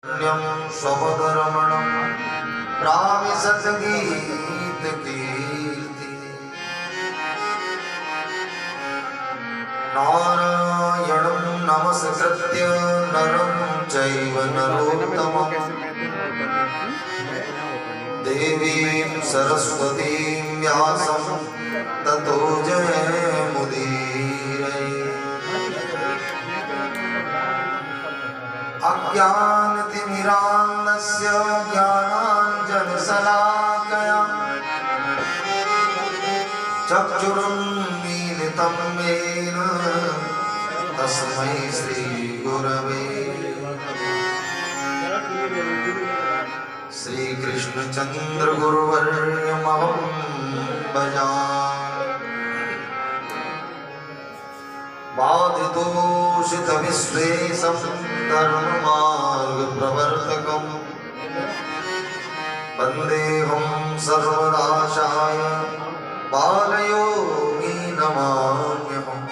स्वपदरमणं प्राविशद्गीतकीर्ति नारायणं नमस्कृत्य नरं चैव नरोत्तमं देवीं सरस्वतीं व्यासं ततो जयमुदीरये। अज्ञानतिमिरान्धस्य ज्ञानाञ्जनशलाकया चक्षुरुन्मीलितं येन तस्मै श्रीगुरवे श्रीकृष्णचन्द्रगुरुवर्यमहं भजामि। बाधितोषितविश्वेशं धर्ममार्गप्रवर्तकं वन्देऽहं सर्वदाशाय बालयोगिनमाम्यहम्।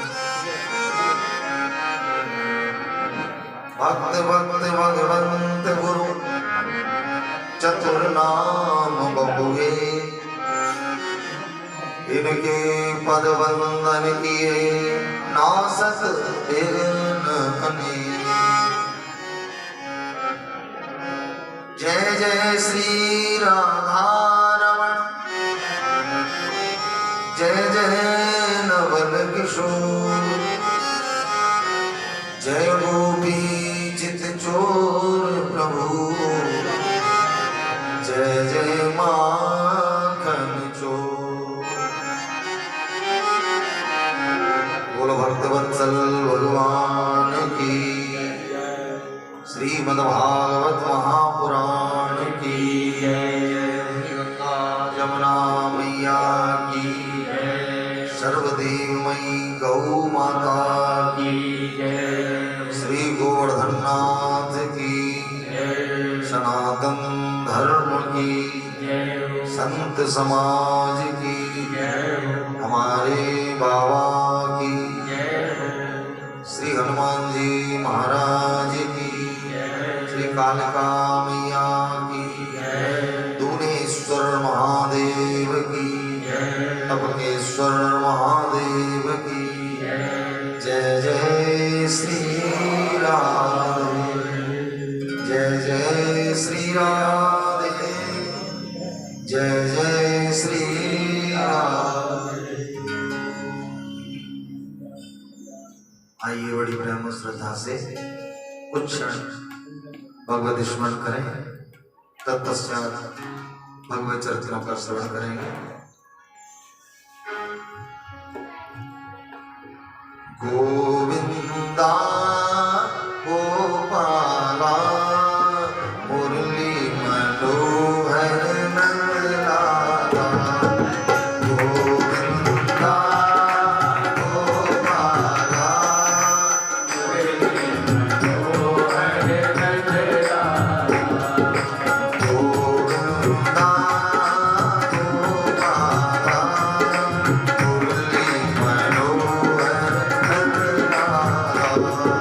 भक्त भक्त भगवन्त गुरु चतुर्नाम बपुए, इनके पद वंदन किए नासत बिघ्न अनेक। जय जय श्री राधारमण, जय जय नवल किशोर, जय गोपी चित चोर प्रभु, जय जय माखन चोर। बोलो भक्तवत्सल भगवान की, श्रीमद्भागवत महापुराण की, गंगा जमुना मैया की, सर्वदेवमयी गौ माता की, श्री गोवर्धननाथ की, सनातन धर्म की, संत समाज की, हमारे बाबा की, श्री हनुमान जी महाराज की, श्री कालिका मैया की, दूनेश्वर महादेव की, तपकेश्वर महादेव की। जय जय श्री राधे, जय जय श्री राधे, जय जय श्री राधे। आइए बड़ी प्रेम और श्रद्धा से कुछ क्षण भगवत स्मरण करें, तत्पश्चात भगवत चरित्रों का श्रवण करेंगे। गोविंदा गोपाला मुरली मनोहर नंदलाला, गोविंदा गोपाला मुरली मनोहर नंदलाला, गोविंदा गोपाला मुरली मनोहर नंदलाला।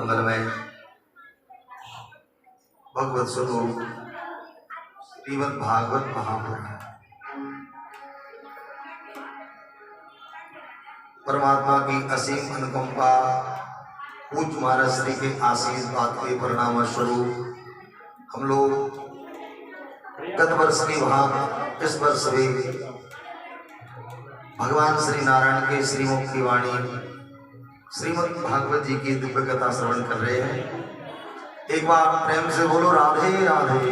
मंगलमय भगवत स्वरूप श्रीमद् भागवत महापुराण। परमात्मा की असीम अनुकंपा पूज्य महाराज श्री के आशीर्वाद के परिणाम स्वरूप हम लोग गत वर्ष की भाग इस वर्ष भी भगवान श्री नारायण के श्रीमुख की वाणी श्रीमद् भागवत जी की दिव्य कथा श्रवण कर रहे हैं। एक बार प्रेम से बोलो राधे राधे।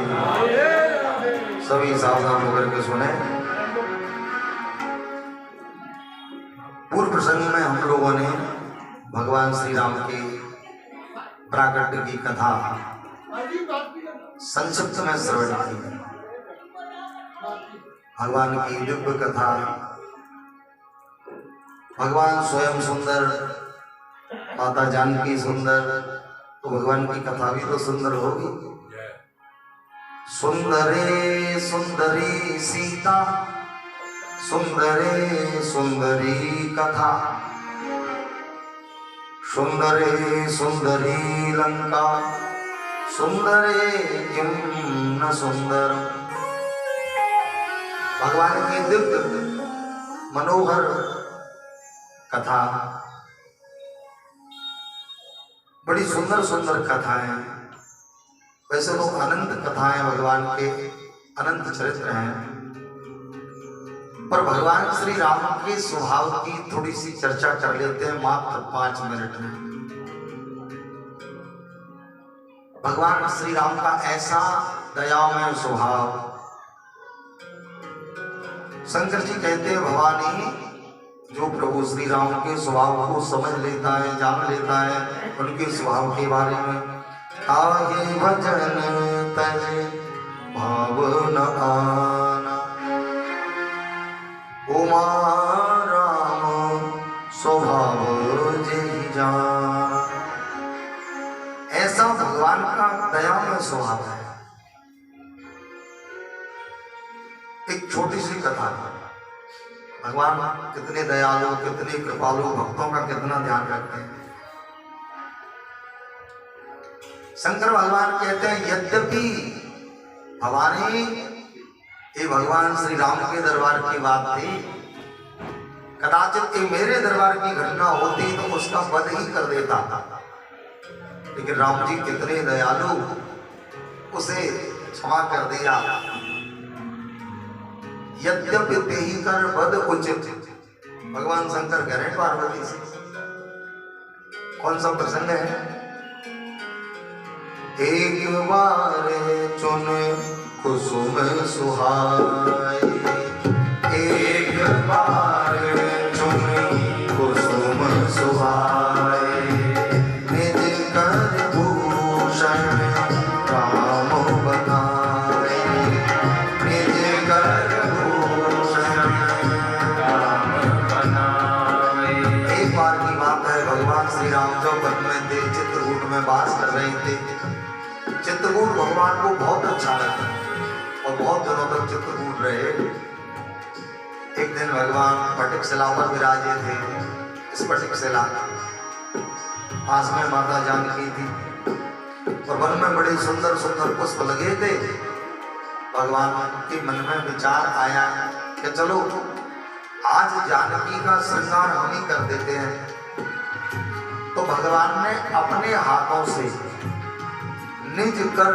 सभी सावधान होकर के सुने। पूर्व प्रसंग में हम लोगों ने भगवान श्री राम के प्राकट्य की कथा संक्षिप्त में श्रवण की। भगवान की दिव्य कथा, भगवान स्वयं सुंदर, माता जानकी सुंदर, तो भगवान की कथा भी तो सुंदर होगी। सुंदरे सुंदरी सीता, सुंदरे सुंदरी कथा, सुंदरे सुंदरी लंका, सुंदरे किम न सुंदर। भगवान की दिव्य मनोहर कथा, बड़ी सुंदर सुंदर कथाएं। वैसे तो अनंत कथाएं भगवान के अनंत चरित्र हैं, पर भगवान श्री राम के स्वभाव की थोड़ी सी चर्चा कर लेते हैं मात्र 5 मिनट में। भगवान श्री राम का ऐसा दयामय स्वभाव, शंकर जी कहते हैं भवानी जो प्रभु श्री राम के स्वभाव को समझ लेता है, जान लेता है, उनके स्वभाव के बारे में, आगे भजन तज भाव न आना, उमा राम स्वभाव जय जाना। ऐसा भगवान का दयामय स्वभाव है। एक छोटी सी कथा है। भगवान कितने दयालु, कितने कृपालु, भक्तों का कितना ध्यान रखते हैं। शंकर भगवान कहते हैं यद्यपि भवानी ये भगवान श्री राम के दरबार की बात थी, कदाचित ये मेरे दरबार की घटना होती तो उसका वध ही कर देता, लेकिन राम जी कितने दयालु, उसे क्षमा कर दिया। यद्यपि तेहि कर वध उचित। भगवान शंकर कह रहे हैं पार्वती से। कौन सा प्रसंग है? एक बार चुन कुसुम सुहाए, एक बार चुन कुसुम सुहाए, निज कर भूषण राम बनाए, निज कर श्री राम जो वन में थे, चित्रकूट में वास कर रहे थे। चित्रकूट भगवान को बहुत अच्छा लगा और बहुत दिनों तक चित्रकूट रहे। एक दिन भगवान पटिक शिला पर विराजे थे। इस पटिक शिला पास में माता जानकी थी और वन में बड़े सुंदर सुंदर पुष्प लगे थे। भगवान के मन में विचार आया कि चलो आज जानकी का श्रृंगार हम ही कर देते हैं। तो भगवान ने अपने हाथों से निज कर,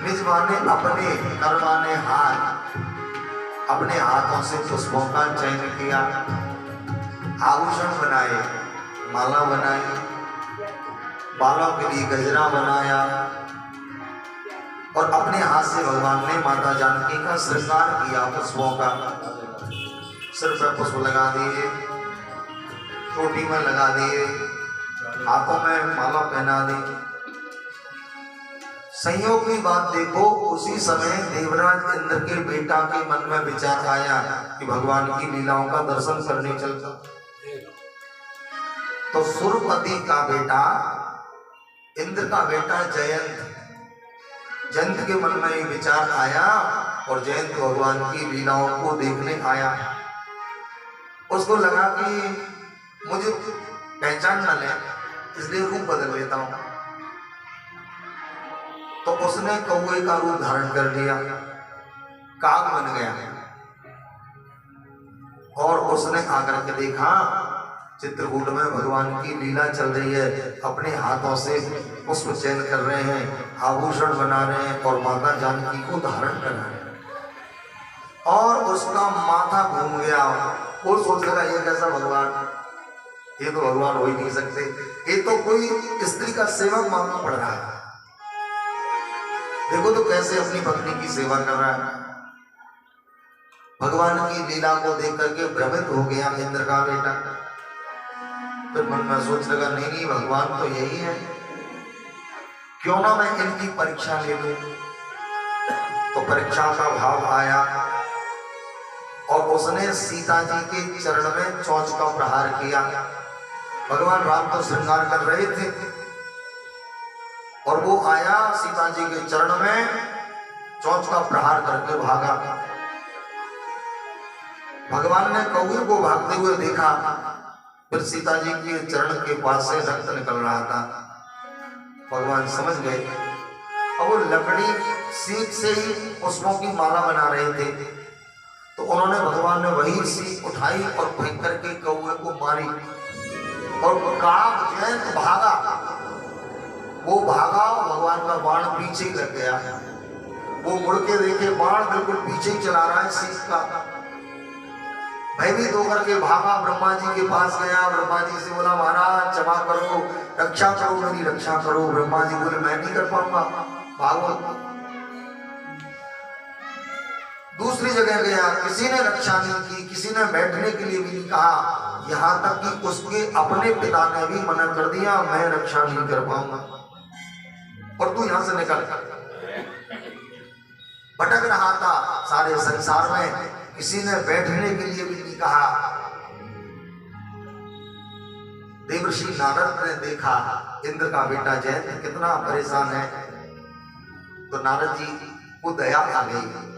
निज माने अपने, कर माने हाथ, अपने हाथों से पुष्पों का चयन किया, आभूषण बनाए, माला बनाई, बालों के लिए गजरा बनाया और अपने हाथ से भगवान ने माता जानकी का श्रृंगार किया। पुष्पों का सिर पर पुष्प लगा दिए, चोटी में लगा दिए, हाथों में माला पहना दी। संयोग की बात देखो, उसी समय देवराज इंद्र के बेटा के मन में विचार आया कि भगवान की लीलाओं का दर्शन करने चलता। तो सुरपति का बेटा, इंद्र का बेटा जयंत, जयंत के मन में ये विचार आया और जयंत भगवान की लीलाओं को देखने आया। उसको लगा कि मुझे पहचान न ले, इसलिए रूप बदल लेता हूं। तो उसने कौवे का रूप धारण कर लिया, काग बन गया और उसने आकर के देखा चित्रकूट में भगवान की लीला चल रही है। अपने हाथों से पुष्प चयन कर रहे हैं, आभूषण बना रहे हैं और माता जानकी को धारण कर रहे हैं। और उसका माथा घूम गया। वो सोच लगा ये कैसा भगवान, ये तो भगवान हो ही नहीं सकते, ये तो कोई स्त्री का सेवक मालूम पड़ रहा है। देखो तो कैसे अपनी पत्नी की सेवा कर रहा है। भगवान की लीला को देख करके भ्रमित हो गया इंद्र का बेटा। फिर मन में सोच लगा नहीं भगवान तो यही है, क्यों ना मैं इनकी परीक्षा ले लूं। तो परीक्षा का भाव आया और उसने सीता जी के चरण में चोंच का प्रहार किया। भगवान राम तो श्रृंगार कर रहे थे और वो आया सीता जी के चरण में चोंच का प्रहार करके भागा। भगवान ने कौवे को भागते हुए देखा, फिर सीता जी के चरण के पास से रक्त निकल रहा था। भगवान समझ गए। अब वो लकड़ी सीख से ही पुष्पों की माला बना रहे थे, तो उन्होंने भगवान ने वही सीख उठाई और फेंक करके कौवे को मारी और काग जैंत भागा। वो भागा, भगवान का बाण पीछे ही लग गया। वो मुड़ के देखे बाण बिल्कुल पीछे ही चला रहा है सीख का। भयभीत होकर के भागा, ब्रह्मा जी के पास गया। ब्रह्मा जी से बोला महाराज क्षमा करो, रक्षा करो, मेरी रक्षा करो। ब्रह्मा जी बोले मैं नहीं कर पाऊंगा, भागो। दूसरी जगह गया, किसी ने रक्षा नहीं की, किसी ने बैठने के लिए भी नहीं कहा, यहां तक कि उसके अपने पिता ने भी मना कर दिया, मैं रक्षा नहीं कर पाऊंगा और तू यहां से निकल। भटक रहा था सारे संसार में, किसी ने बैठने के लिए भी नहीं कहा। देवर्षि नारद ने देखा इंद्र का बेटा जयंत कितना परेशान है, तो नारद जी को दया आ गई।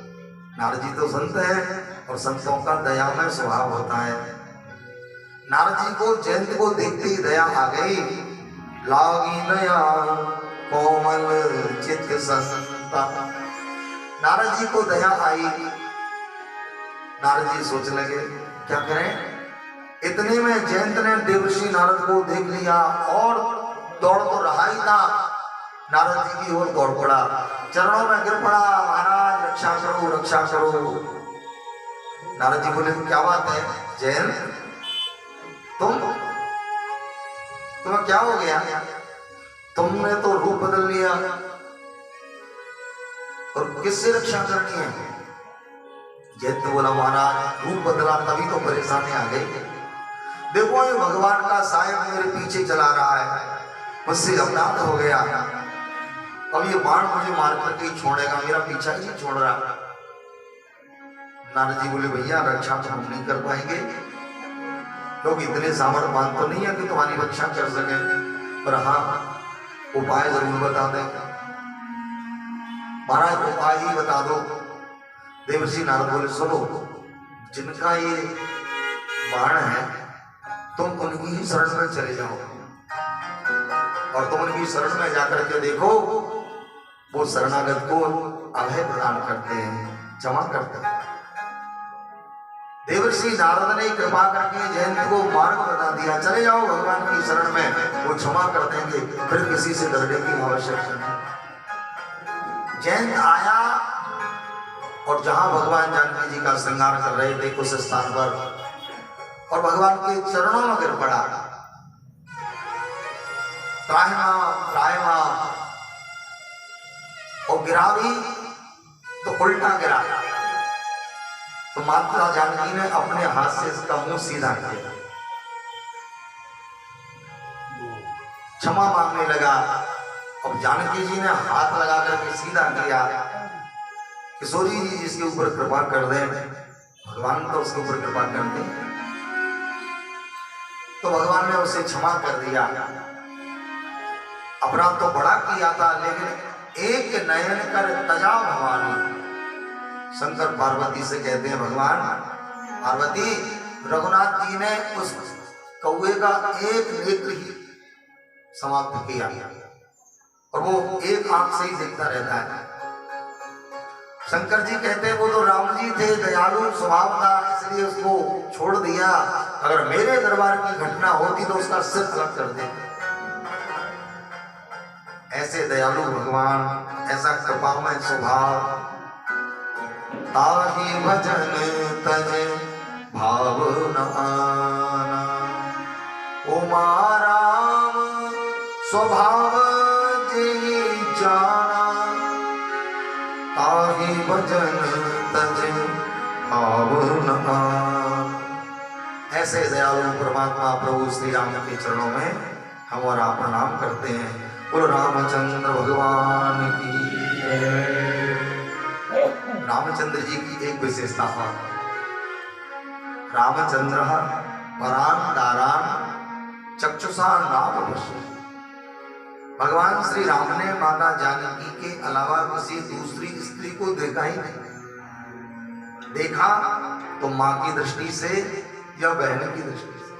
नारद जी तो संत है और संतों का दयामय स्वभाव होता है। नारद जी को जयंत को देखते ही दया आ गई। लागी दया कोमल चित्त संता, नारद जी को दया आई। नारद जी सोच लगे क्या करें। इतने में जयंत ने देवर्षि नारद को देख लिया और दौड़ तो रहा ही था, नारद जी की ओर दौड़ पड़ा, चरणों में गिर पड़ा, महाराज रक्षा करो, रक्षा करो। नारद जी बोले क्या बात है जयंत, तुम्हें क्या हो गया, तुमने तो रूप बदल लिया और किससे रक्षा करनी है। जयंत बोला महाराज रूप बदला तभी तो परेशानी आ गई। देखो ये भगवान का सायक मेरे पीछे चला रहा है, मुझसे अपराध हो गया, अब ये बाण मुझे मार करके छोड़ेगा, मेरा पीछा ही नहीं छोड़ रहा। नारद जी बोले भैया रक्षा तो हम नहीं कर पाएंगे, क्योंकि इतने सामर्थ्यवान तो नहीं है कि तुम्हारी रक्षा कर सके, पर हाँ उपाय जरूर बता दें। महाराज उपाय ही बता दो। देवर्षि नारद बोले सुनो, जिनका ये बाण है तुम उनकी ही शरण में चले जाओ और तुम उनकी शरण में जाकर के देखो, वो शरणागत को अभय प्रदान करते हैं, क्षमा करते हैं। देवर्षि नारद ने कृपा करके जयंत को मार्ग बता दिया, चले जाओ भगवान की शरण में, वो क्षमा कर देंगे, फिर किसी से डरने की आवश्यकता नहीं। जयंत आया और जहां भगवान जानकी जी का श्रृंगार कर रहे थे उस स्थान पर, और भगवान के चरणों में गिर पड़ा। त्राहिमाम और गिरा भी तो उल्टा गिरा, तो माता जानकी ने अपने हाथ से इसका मुंह सीधा किया, क्षमा मांगने लगा। अब जानकी जी ने हाथ लगा करके सीधा किया, किशोरी जी जिसके ऊपर कृपा कर दे, भगवान तो उसके ऊपर कृपा करते हैं, तो भगवान ने उसे क्षमा कर दिया। अपराध तो बड़ा किया था, लेकिन एक नयन कर तजा भवानी। शंकर पार्वती से कहते हैं भगवान पार्वती, रघुनाथ जी ने उस कौवे का एक नेत्र ही समाप्त किया और वो एक आंख से ही देखता रहता है। शंकर जी कहते हैं वो तो राम जी थे, दयालु स्वभाव था, इसलिए उसको छोड़ दिया। अगर मेरे दरबार की घटना होती तो उसका सिर अलग कर देते। ऐसे दयालु भगवान, ऐसा कृपामय स्वभाव। ताहि भजन तज भाव न आना, उमा राम स्वभाव जी जाना। ताहि भजन तज भाव न आना। ऐसे दयालु परमात्मा प्रभु श्री राम के चरणों में हम और आप प्रणाम करते हैं। बोलो रामचंद्र भगवान की जय। रामचंद्र जी की एक विशेषता है, रामचंद्र परान दारान चक्षुषा नाम पश्य। भगवान श्री राम ने माता जानकी के अलावा किसी दूसरी स्त्री को देखा ही नहीं। देखा तो मां की दृष्टि से या बहन की दृष्टि से।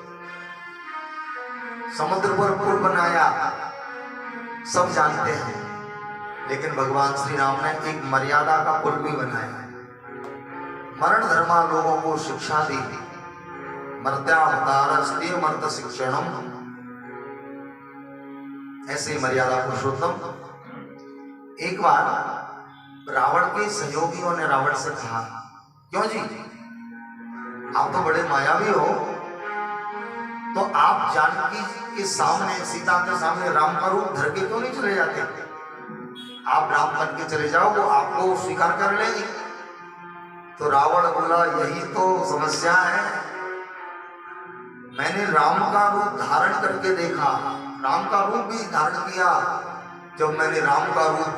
समुद्र पर पुल बनाया सब जानते हैं, लेकिन भगवान श्री राम ने एक मर्यादा का पुल भी बनाया। मरण धर्मा लोगों को शिक्षा दी। मर्त्यावतारस्ते मर्त शिक्षणम। ऐसे मर्यादा पुरुषोत्तम। एक बार रावण के सहयोगियों ने रावण से कहा, क्यों जी आप तो बड़े मायावी हो, तो आप जानकी के सामने, सीता के सामने राम का रूप धर के क्यों नहीं चले जाते? आप राम बन के चले जाओ, वो आपको स्वीकार कर लेंगे। तो रावण बोला, यही तो समस्या है। मैंने राम का रूप धारण करके देखा, राम का रूप भी धारण किया। जब मैंने राम का रूप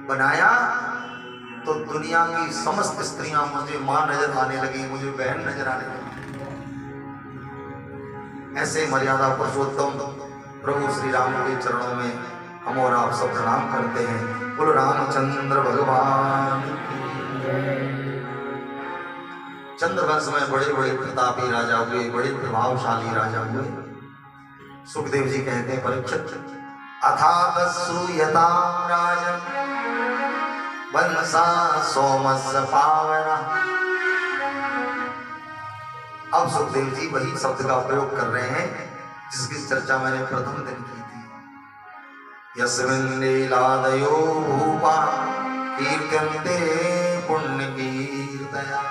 बनाया तो दुनिया की समस्त स्त्रियां मुझे मां नजर आने लगी, मुझे बहन नजर आने लगी। ऐसे मर्यादा पुरुषोत्तम प्रभु श्री राम के चरणों में हम और आप सब प्रणाम करते हैं। बोलो रामचंद्र भगवान। चंद्रवंश में बड़े बड़े प्रतापी राजा हुए, बड़े प्रभावशाली राजा हुए। सुखदेव जी कहते हैं, परीक्षित अथात श्रूयतां राजन् वंशा सोमस्य पावना। अब सुखदेव जी वही शब्द का प्रयोग कर रहे हैं जिसकी चर्चा मैंने प्रथम दिन की थी। यस्मिन् लीलादयो भूपा कीर्त्यन्ते पुण्य कीर्तया।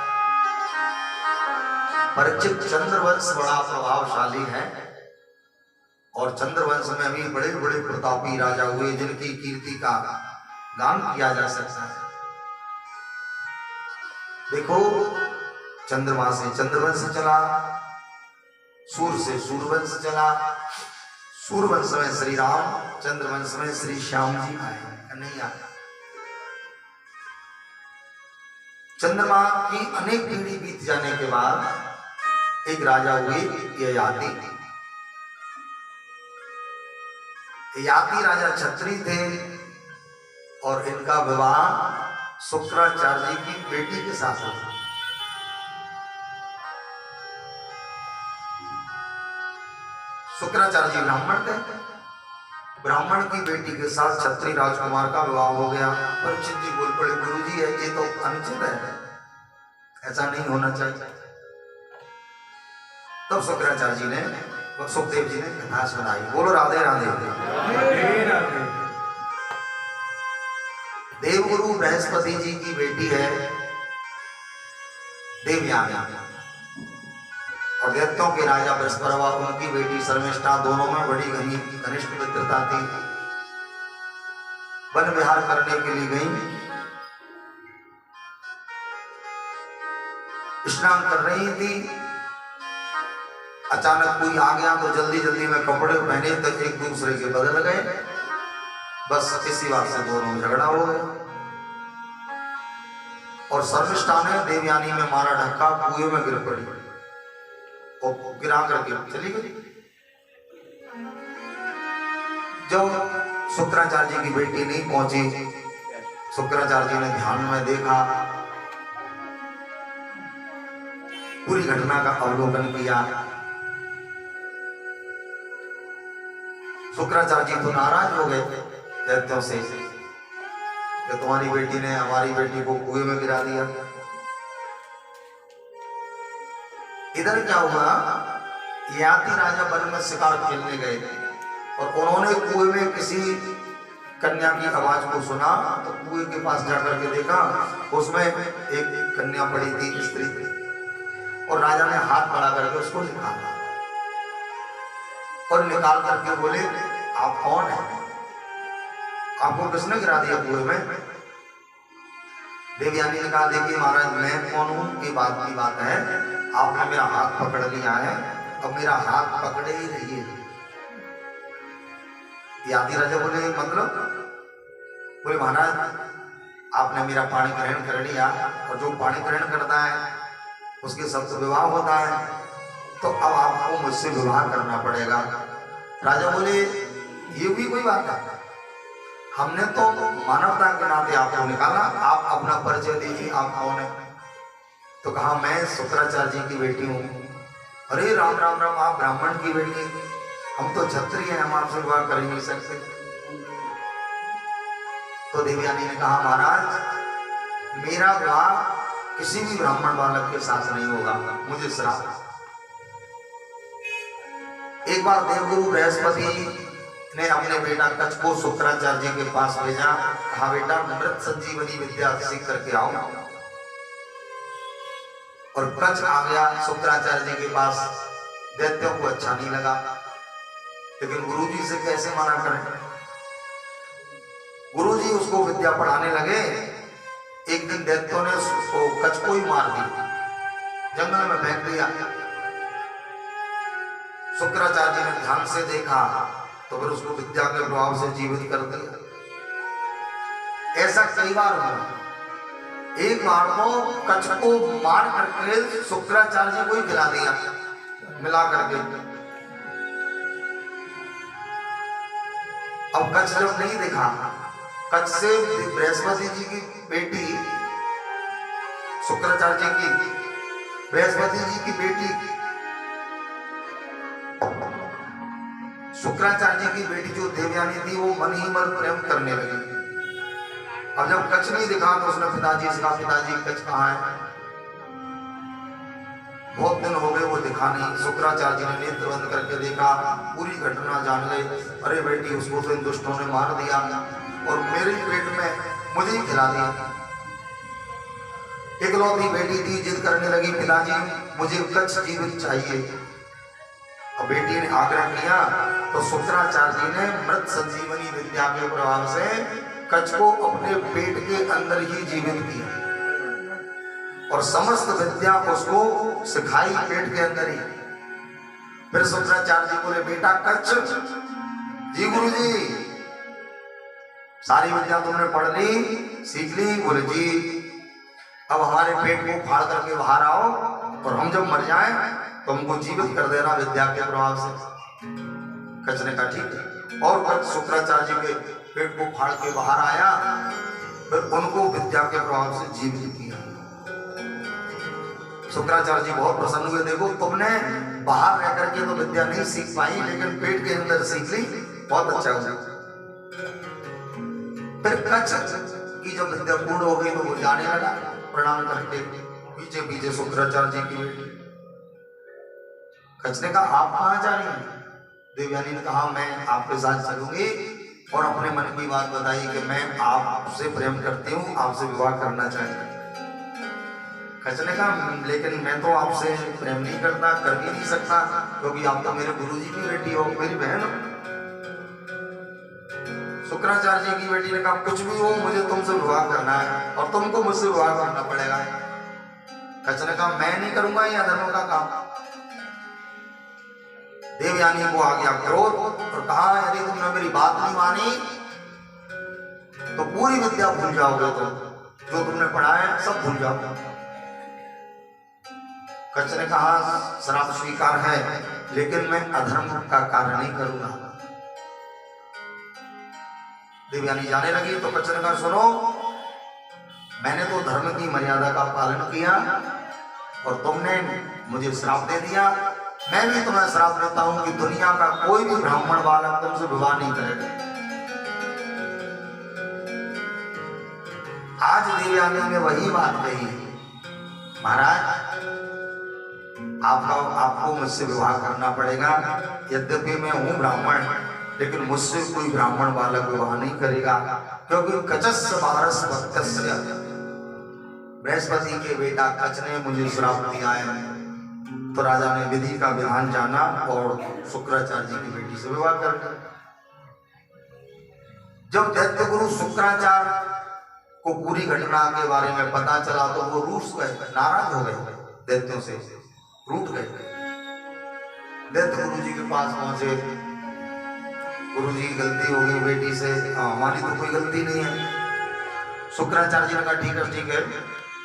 परीक्षित, चंद्रवंश बड़ा प्रभावशाली है और चंद्रवंश में भी बड़े बड़े प्रतापी राजा हुए जिनकी कीर्ति का गान किया जा सकता है। देखो, चंद्रमा से चंद्रवंश चला, सूर्य से सूर्यवंश चला। सूर्यवंश में श्री राम, चंद्रवंश में श्री श्याम जी आए, नहीं आया। चंद्रमा की अनेक पीढ़ी बीत जाने के बाद एक राजा हुए ययाति। ययाति राजा क्षत्रिय थे और इनका विवाह शुक्राचार्य जी की बेटी के साथ हुआ। शुक्राचार्य जी ब्राह्मण थे, ब्राह्मण की बेटी के साथ क्षत्रिय राजकुमार का विवाह हो गया। परीक्षित जी बोल पड़े, गुरुजी है ये तो अनुचित है, ऐसा नहीं होना चाहिए। तब शुक्राचार्य जी ने, सुखदेव जी ने कथा सुनाई। बोलो राधे राधे। देवगुरु बृहस्पति जी की बेटी है देवयानी और दैत्यों के राजा बृहस्पति, उनकी बेटी शर्मिष्ठा। दोनों में बड़ी घनिष्ठ मित्रता थी। वन विहार करने के लिए गई, स्नान कर रही थी। अचानक कोई आ गया तो जल्दी जल्दी में कपड़े पहने तो एक दूसरे के बदल गए। बस इसी बात से दोनों झगड़ा हो गया और शर्मिष्ठा ने देवयानी में मारा धक्का, कुएं में गिर पड़ी और गिरा करके चली गई। जब शुक्राचार्य जी की बेटी नहीं पहुंची, शुक्राचार्य जी ने ध्यान में देखा, पूरी घटना का अवलोकन किया। शुक्राचार्य जी तो नाराज हो गए दैत्यों से कि तुम्हारी बेटी ने हमारी बेटी को कुएं में गिरा दिया। इधर क्या हुआ, याति राजा वन में शिकार खेलने गए और उन्होंने कुएं में किसी कन्या की आवाज को सुना, तो कुएं के पास जाकर के देखा, उसमें एक कन्या पड़ी थी, स्त्री थी, और राजा ने हाथ बढ़ा करके उसको निकाला और निकाल करके बोले, आप कौन हैं? आपको किसने गिरा दिया कुएं में? देवयानी ने कहा, देखिए महाराज, मैं कौन हूं की बात है, आपने मेरा हाथ पकड़ लिया है, अब मेरा हाथ पकड़े ही रहिए। याति राजा बोले, मतलब? बोले, महाराज, आपने मेरा पाणी ग्रहण कर लिया, और जो पाणी ग्रहण करता है उसके साथ विवाह होता है, तो अब आपको मुझसे विवाह करना पड़ेगा। राजा बोले, ये भी कोई बात है, हमने तो मानवता के नाते आपको निकाला, आप अपना परिचय दीजिए, आप कौन है? तो कहा, मैं शुक्राचार्य जी की बेटी हूँ। अरे राम राम राम, आप ब्राह्मण की बेटी, हम तो क्षत्रिय हैं, हम आपसे विवाह कर ही नहीं सकते। तो देवयानी ने कहा, महाराज, मेरा विवाह किसी भी ब्राह्मण बालक के साथ नहीं होगा, मुझे श्राप। एक बार देवगुरु बृहस्पति ने अपने बेटा कच्छ को शुक्राचार्य जी के पास भेजा, कहा, बेटा, मृत संजीवनी विद्या सीख करके आओ। और कच्छ आ गया शुक्राचार्य जी के पास। दैत्यों को अच्छा नहीं लगा, लेकिन गुरुजी से कैसे मना करें। गुरुजी उसको विद्या पढ़ाने लगे। एक दिन दैत्यों ने उसको कच्छ को ही मार दी, जंगल में फेंक दिया। शुक्राचार्य जी ने ध्यान से देखा तो फिर उसको विद्या के प्रभाव से जीवित कर दिया। ऐसा कई बार हुआ। एक बार तो कच्छ को मार करके शुक्राचार्य जी को ही खिला दिया मिला करके। अब कच्छ जब नहीं दिखा, कच्छ से बृहस्पति जी की बेटी शुक्राचार्य जी की, बृहस्पति जी की बेटी शुक्राचार्य जी की बेटी जो देवयानी थी, वो मन ही मन प्रेम करने लगी। अब जब कच्छ नहीं दिखा तो उसने पिताजी से कहा, पिताजी, कच्छ कहाँ है? बहुत दिन हो गए, वो दिखा नहीं। शुक्राचार्य जी ने नेत्र बंद करके देखा, पूरी घटना जान गए। अरे बेटी, उसको तो इन दुष्टों ने मार दिया और मेरे पेट में मुझे ही खिला दिया। इकलौती बेटी थी, जिद करने लगी, पिताजी, मुझे कच्छ जीवित चाहिए। अब बेटी ने आग्रह किया तो शुक्राचार्य जी ने मृत संजीवनी विद्या के प्रभाव से कच्छ को अपने पेट के अंदर ही जीवित किया और समस्त विद्या उसको सिखाई पेट के अंदर ही। फिर शुक्राचार्य जी बोले, बेटा कच्छ। जी गुरुजी, सारी विद्या तुमने पढ़ ली, सीख ली? बोले, जी। अब हमारे पेट को फाड़ करके बाहर आओ और हम जब मर जाएं तो हमको जीवित कर देना विद्या के प्रभाव से। कच्छ ने कहा, ठीक है। और कच्छ शुक्राचार्य जी के पेट को फाड़ के बाहर आया, फिर उनको विद्या के प्रभाव से जीवित किया। शुक्राचार्य जी बहुत प्रसन्न हुए। देखो, तुमने बाहर रह करके तो विद्या नहीं सीख पाई, लेकिन पेट के अंदर सीख ली, बहुत अच्छा हुआ। फिर कच्छ की जब विद्या पूर्ण हो गई तो वो जाने लगा प्रणाम करके पीछे पीछे शुक्राचार्य जी की बेटी। कच्छ ने कहा, आप कहाँ जा रही हैं? देवयानी ने कहा, मैं आपके साथ चलूंगी और अपने मन की बात बताई कि मैं आपसे प्रेम करती हूँ, आपसे विवाह करना चाहती हूँ। कच्छ ने कहा, लेकिन मैं तो आपसे प्रेम नहीं करता, कर भी नहीं सकता, क्योंकि आप तो मेरे गुरुजी की बेटी हो, मेरी बहन हो। शुक्राचार्य जी की बेटी ने कहा, कुछ भी हो, मुझे तुमसे विवाह करना है और तुमको मुझसे विवाह करना पड़ेगा। कच्छ ने कहा, मैं नहीं करूंगा ये अधर्म का काम। देवयानी को आ गया क्रोध और कहा, यदि तुमने मेरी बात नहीं मानी तो पूरी विद्या भूल जाओगे, तुम जो तुमने पढ़ा है सब भूल जाओगे। कच्छ ने कहा, श्राप स्वीकार है, लेकिन मैं अधर्म का कार्य नहीं करूंगा। देवयानी जाने लगी तो कच्छ ने कहा, सुनो, मैंने तो धर्म की मर्यादा का पालन किया और तुमने मुझे श्राप दे दिया, मैं भी तुम्हें श्राप देता हूं कि दुनिया का कोई भी ब्राह्मण बालक तुमसे विवाह नहीं करेगा। आज देवयानी ने वही बात कही, महाराज आपको मुझसे विवाह करना पड़ेगा। यद्यपि मैं हूं ब्राह्मण, लेकिन मुझसे कोई ब्राह्मण बालक विवाह नहीं करेगा, क्योंकि कचस्य वारस भक्तस्य, बृहस्पति के बेटा कच ने मुझे श्राप दिया है। तो राजा ने विधि का विधान जाना और शुक्राचार्य जी की बेटी से विवाह कर दिया। जब दैत्य गुरु शुक्राचार्य को पूरी घटना के बारे में पता चला तो वो रूठ गए, नाराज हो गए, दैत्यों से रूठ गए। दैत्य गुरु जी के पास पहुंचे, गुरु जी गलती हो गई बेटी से, हमारी तो कोई गलती नहीं है। शुक्राचार्य जी ने कहा ठीक है,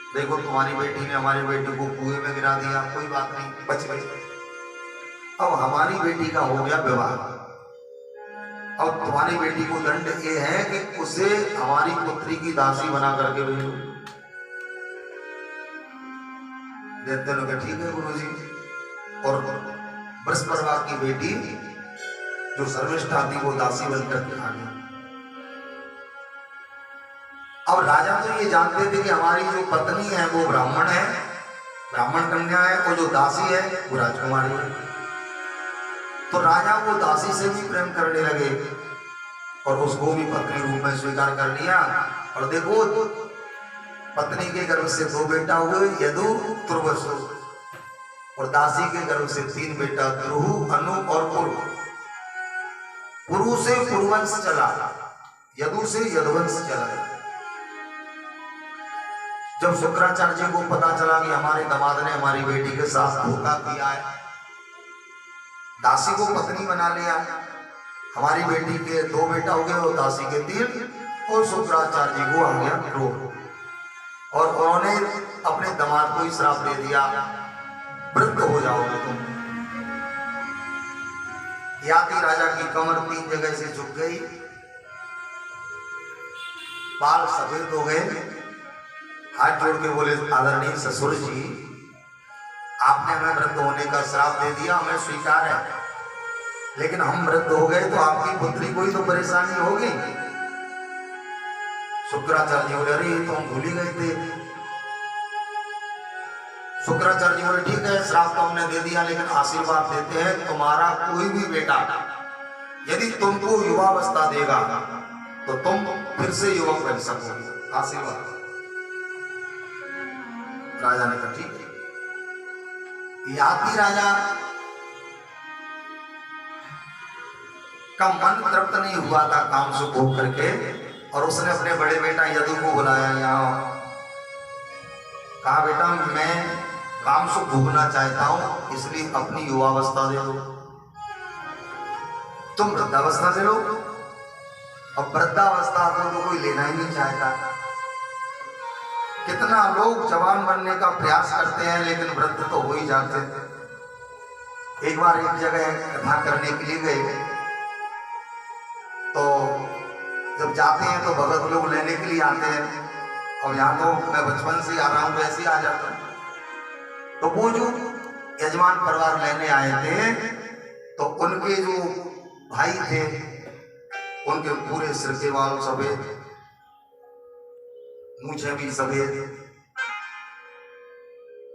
देखो तुम्हारी बेटी ने हमारी बेटी को कुएं में गिरा दिया, कोई बात नहीं, बच गई। अब हमारी बेटी का हो गया विवाह, अब तुम्हारी बेटी को दंड ये है कि उसे हमारी पुत्री की दासी बना करके भेजो। दैत्य ने कहा ठीक है गुरुजी, और बृहस्पति की बेटी जो सर्वश्रेष्ठा थी वो दासी बनकर दिखा गई। अब राजा तो ये जानते थे कि हमारी जो पत्नी है वो ब्राह्मण है, ब्राह्मण कन्या है, और जो दासी है वो राजकुमारी है। तो राजा वो दासी से भी प्रेम करने लगे और उसको भी पत्नी रूप में स्वीकार कर लिया। और देखो पत्नी के गर्भ से 2 बेटा हुए, यदु तुर्वसु, और दासी के गर्भ से 3 बेटा, द्रुहु, अनु और पुरु। पुरु से पुरवंश चला, यदु से यदुवंश चला। जब शुक्राचार्य जी को पता चला कि हमारे दामाद ने हमारी बेटी के साथ धोखा किया है, दासी को पत्नी बना लिया, हमारी बेटी के 2 बेटा हो गए और दासी के 3, और शुक्राचार्य जी को आ गया क्रोध, और उन्होंने अपने दामाद को ही श्राप दे दिया, वृद्ध हो जाओगे तुम। याति राजा की कमर 3 जगह से झुक गई, बाल सफेद हो गए, हाथ जोड़ के बोले आदरणीय ससुर जी, आपने हमें वृद्ध होने का श्राप दे दिया, हमें स्वीकार है, लेकिन हम वृद्ध हो गए तो आपकी पुत्री को ही तो परेशानी होगी। शुक्राचार्य जी बोले अरे ये तो हम भूल ही गए थे। शुक्राचार्य जी बोले ठीक है, श्राप तो हमने दे दिया, लेकिन आशीर्वाद देते हैं, तुम्हारा कोई भी बेटा यदि तुमको युवावस्था देगा तो तुम फिर से युवक बन सकोगे, आशीर्वाद। राजा ने कहा ठीक है। याति राजा का मन तृप्त नहीं हुआ था काम से भोग करके, और उसने अपने बड़े बेटा यदु को बुलाया यहाँ, कहा बेटा मैं काम से भोगना चाहता हूं, इसलिए अपनी युवावस्था दे दो, तुम वृद्धावस्था दे लो। और वृद्धावस्था को तो कोई लेना ही नहीं चाहता। कितना लोग जवान बनने का प्रयास करते हैं लेकिन वृद्ध तो हो ही जाते हैं। एक बार एक जगह कथा करने के लिए गए, तो जब जाते हैं तो भगत लोग लेने के लिए आते हैं, और यहाँ तो मैं बचपन से आ रहा हूँ, वैसे ही आ जाता हूँ। तो वो जो यजमान परिवार लेने आए थे, तो उनके जो भाई थे उनके पूरे सिर के बाल सफेद, मूछें भी सफेद,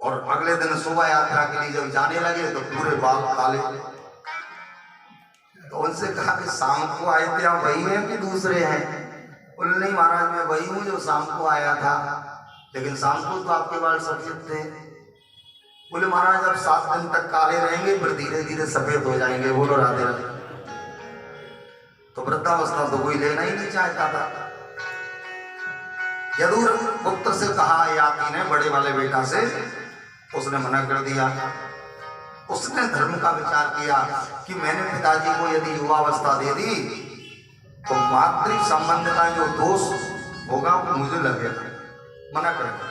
और अगले दिन शोभा यात्रा के लिए जब जाने लगे तो पूरे बाल काले। तो उनसे कहा कि शाम को आए थे आप वही हैं कि दूसरे हैं? बोले नहीं महाराज मैं वही हूं जो शाम को आया था, लेकिन शाम को तो आपके बाल सफेद थे। बोले महाराज अब 7 दिन तक काले रहेंगे, फिर धीरे धीरे सफेद हो जाएंगे। बोलो राधे राधे। तो वृद्धावस्था तो कोई लेना ही नहीं चाहता था। यदुर पुत्र से कहा याति ने, बड़े वाले बेटा से, उसने मना कर दिया। उसने धर्म का विचार किया कि मैंने पिताजी को यदि युवावस्था दे दी तो मातृ संबंध का जो दोष होगा वो मुझे लगेगा, मना कर दिया।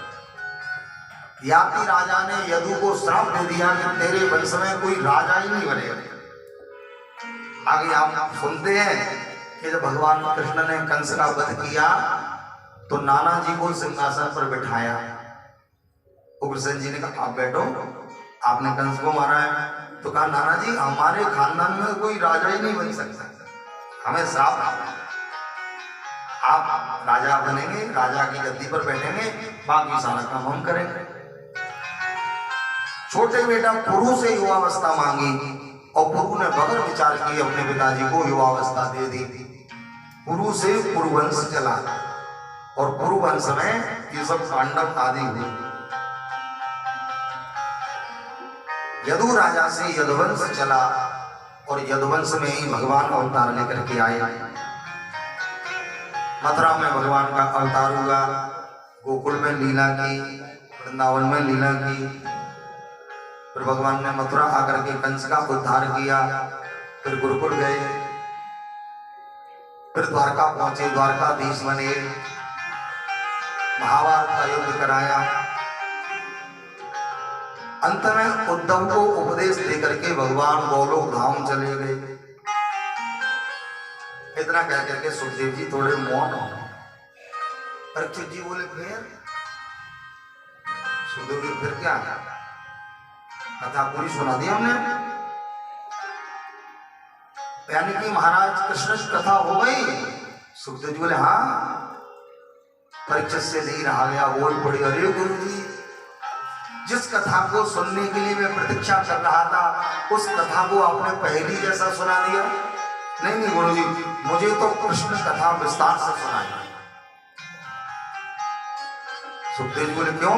याति राजा ने यदु को श्राप दे दिया कि तेरे वंश में कोई राजा ही नहीं बनेगा। आगे आप सुनते हैं कि जब भगवान कृष्ण ने कंस का वध किया तो नाना जी को सिंहासन पर बिठाया। उग्रसेन जी ने कहा आप बैठो, आपने कंस को मारा है, तो कहा नाना जी हमारे खानदान में कोई राजा ही नहीं बन सकता, हमें श्राप आप राजा बनेंगे, राजा की गद्दी पर बैठेंगे, बाकी सारा काम हम करेंगे। छोटे बेटा पुरु से युवावस्था मांगी और पुरु ने बगैर विचार किए अपने पिताजी को युवावस्था दे दी। पुरु से पुरुवंश चला और पुरुवंश में ये सब पांडव आदि हुए। यदु राजा से यदुवंश चला और यदुवंश में ही भगवान अवतार लेकर के आए। मथुरा में भगवान का अवतार हुआ, गोकुल में लीला की, वृंदावन में लीला की, फिर भगवान ने मथुरा आकर के कंस का उद्धार किया, फिर गुरुकुल गए, फिर द्वारका पहुंचे, द्वारकाधीश बने, महाभारत का युद्ध कराया। अंत में उद्धव को उपदेश देकर के भगवान गोलोक धाम चले गए। इतना कह करके सुखदेव जी थोड़े मौन हो गए। परीक्षित जी बोले फिर सुखदेव जी फिर क्या, कथा पूरी सुना दी हमने, यानी कि महाराज कृष्ण की कथा हो गई। सुखदेव जी बोले हाँ। परीक्षित से नहीं रहा गया, बोल पड़ी अरे गुरु जी जिस कथा को सुनने के लिए मैं प्रतीक्षा कर रहा था उस कथा को आपने पहली जैसा सुना दिया। नहीं नहीं गुरु जी मुझे तो कृष्ण कथा विस्तार से सुनाई। सुखदेव जी बोले क्यों,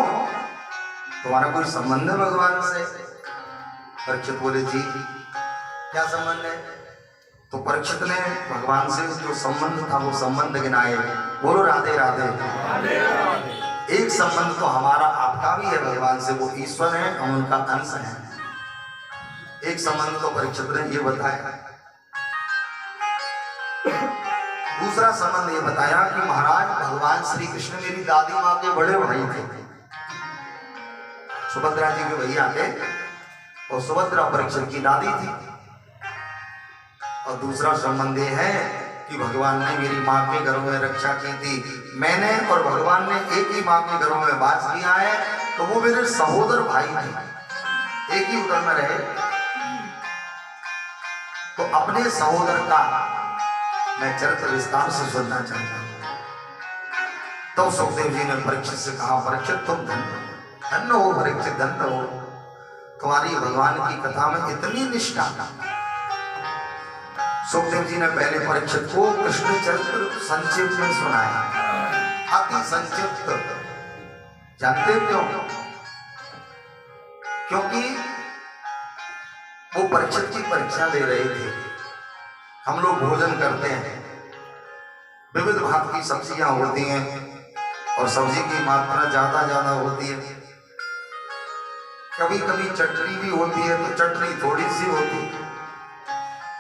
तुम्हारा कोई संबंध है भगवान से? परीक्षित बोले जी क्या संबंध है? तो परीक्षित ने भगवान से जो संबंध था वो संबंध गिनाए। बोलो राधे राधे। एक संबंध तो हमारा आपका भी है भगवान से, वो ईश्वर है, हम उनका अंश है। एक संबंध तो परीक्षित ने ये बताया। दूसरा संबंध ये बताया कि महाराज भगवान श्री कृष्ण मेरी दादी माँ के बड़े भाई थे, सुभद्रा जी के भैया थे, और सुभद्रा परीक्षित की दादी थी। और दूसरा संबंध ये है कि भगवान ने मेरी माँ के घरों में रक्षा की थी, मैंने और भगवान ने एक ही माँ के घरों में वास किया है, तो वो मेरे सहोदर भाई थे, एक ही उदर में रहे। तो अपने सहोदर का मैं चरित्र विस्तार से सुनना चाहता हूं। तो सुखदेव जी ने परीक्षित से कहा परीक्षित तुम धन्य हो, परीक्षित धन्य हो, तुम्हारी भगवान की कथा में इतनी निष्ठा। सुखदेव जी ने पहले परीक्षित को कृष्ण चरित्र संक्षेप में सुनाया, अति संक्षिप्त। जानते क्यों? क्योंकि वो परीक्षित की परीक्षा ले रहे थे। हम लोग भोजन करते हैं, विविध भांत की सब्जियां होती हैं और सब्जी की मात्रा ज्यादा होती है। कभी कभी चटनी भी होती है तो चटनी थोड़ी सी होती है।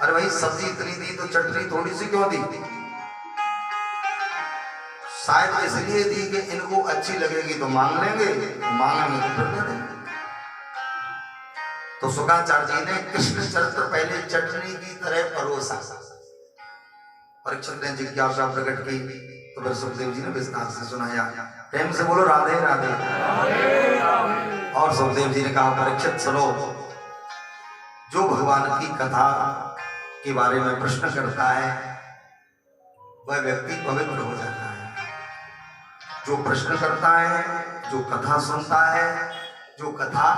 अरे भाई सब्जी इतनी दी तो चटनी थोड़ी सी क्यों दी? शायद इसलिए दी कि इनको अच्छी लगेगी तो मांग लेंगे, मांगेंगे तो फिर दे देंगे। तो शुक्राचार्य जी ने कृष्ण चरित्र पहले चटनी की तरह परोसा। परीक्षित ने जिज्ञासा प्रकट की तो फिर सुखदेव जी ने विस्तार से सुनाया। प्रेम से बोलो राधे राधे। और सुखदेव जी ने कहा परीक्षित सुनो, जो भगवान की कथा के बारे में प्रश्न करता है वह व्यक्ति पवित्र हो जाता है। जो प्रश्न करता है, जो कथा सुनता है, जो कथा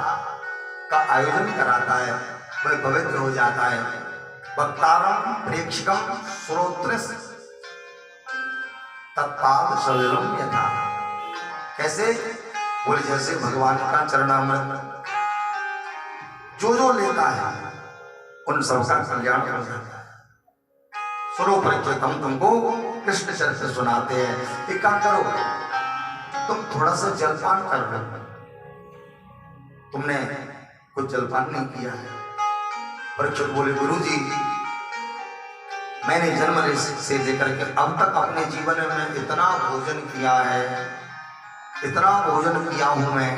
का आयोजन कराता है वह पवित्र हो जाता है। वक्तारम प्रेक्षकम श्रोत्रस तत्पाद सलिलम यथा। कैसे? बोले जैसे भगवान का चरणामृत जो लेता है उन सबका कल्याण हो जाता है। सुनो परीक्षित, हम तुमको कृष्ण चरित्र सुनाते हैं। एक काम करो, तुम थोड़ा सा जलपान कर लो। तुमने कुछ जलपान नहीं किया है। परीक्षित बोले गुरुजी मैंने जन्म से लेकर के अब तक अपने जीवन में इतना भोजन किया है, इतना भोजन किया हूं मैं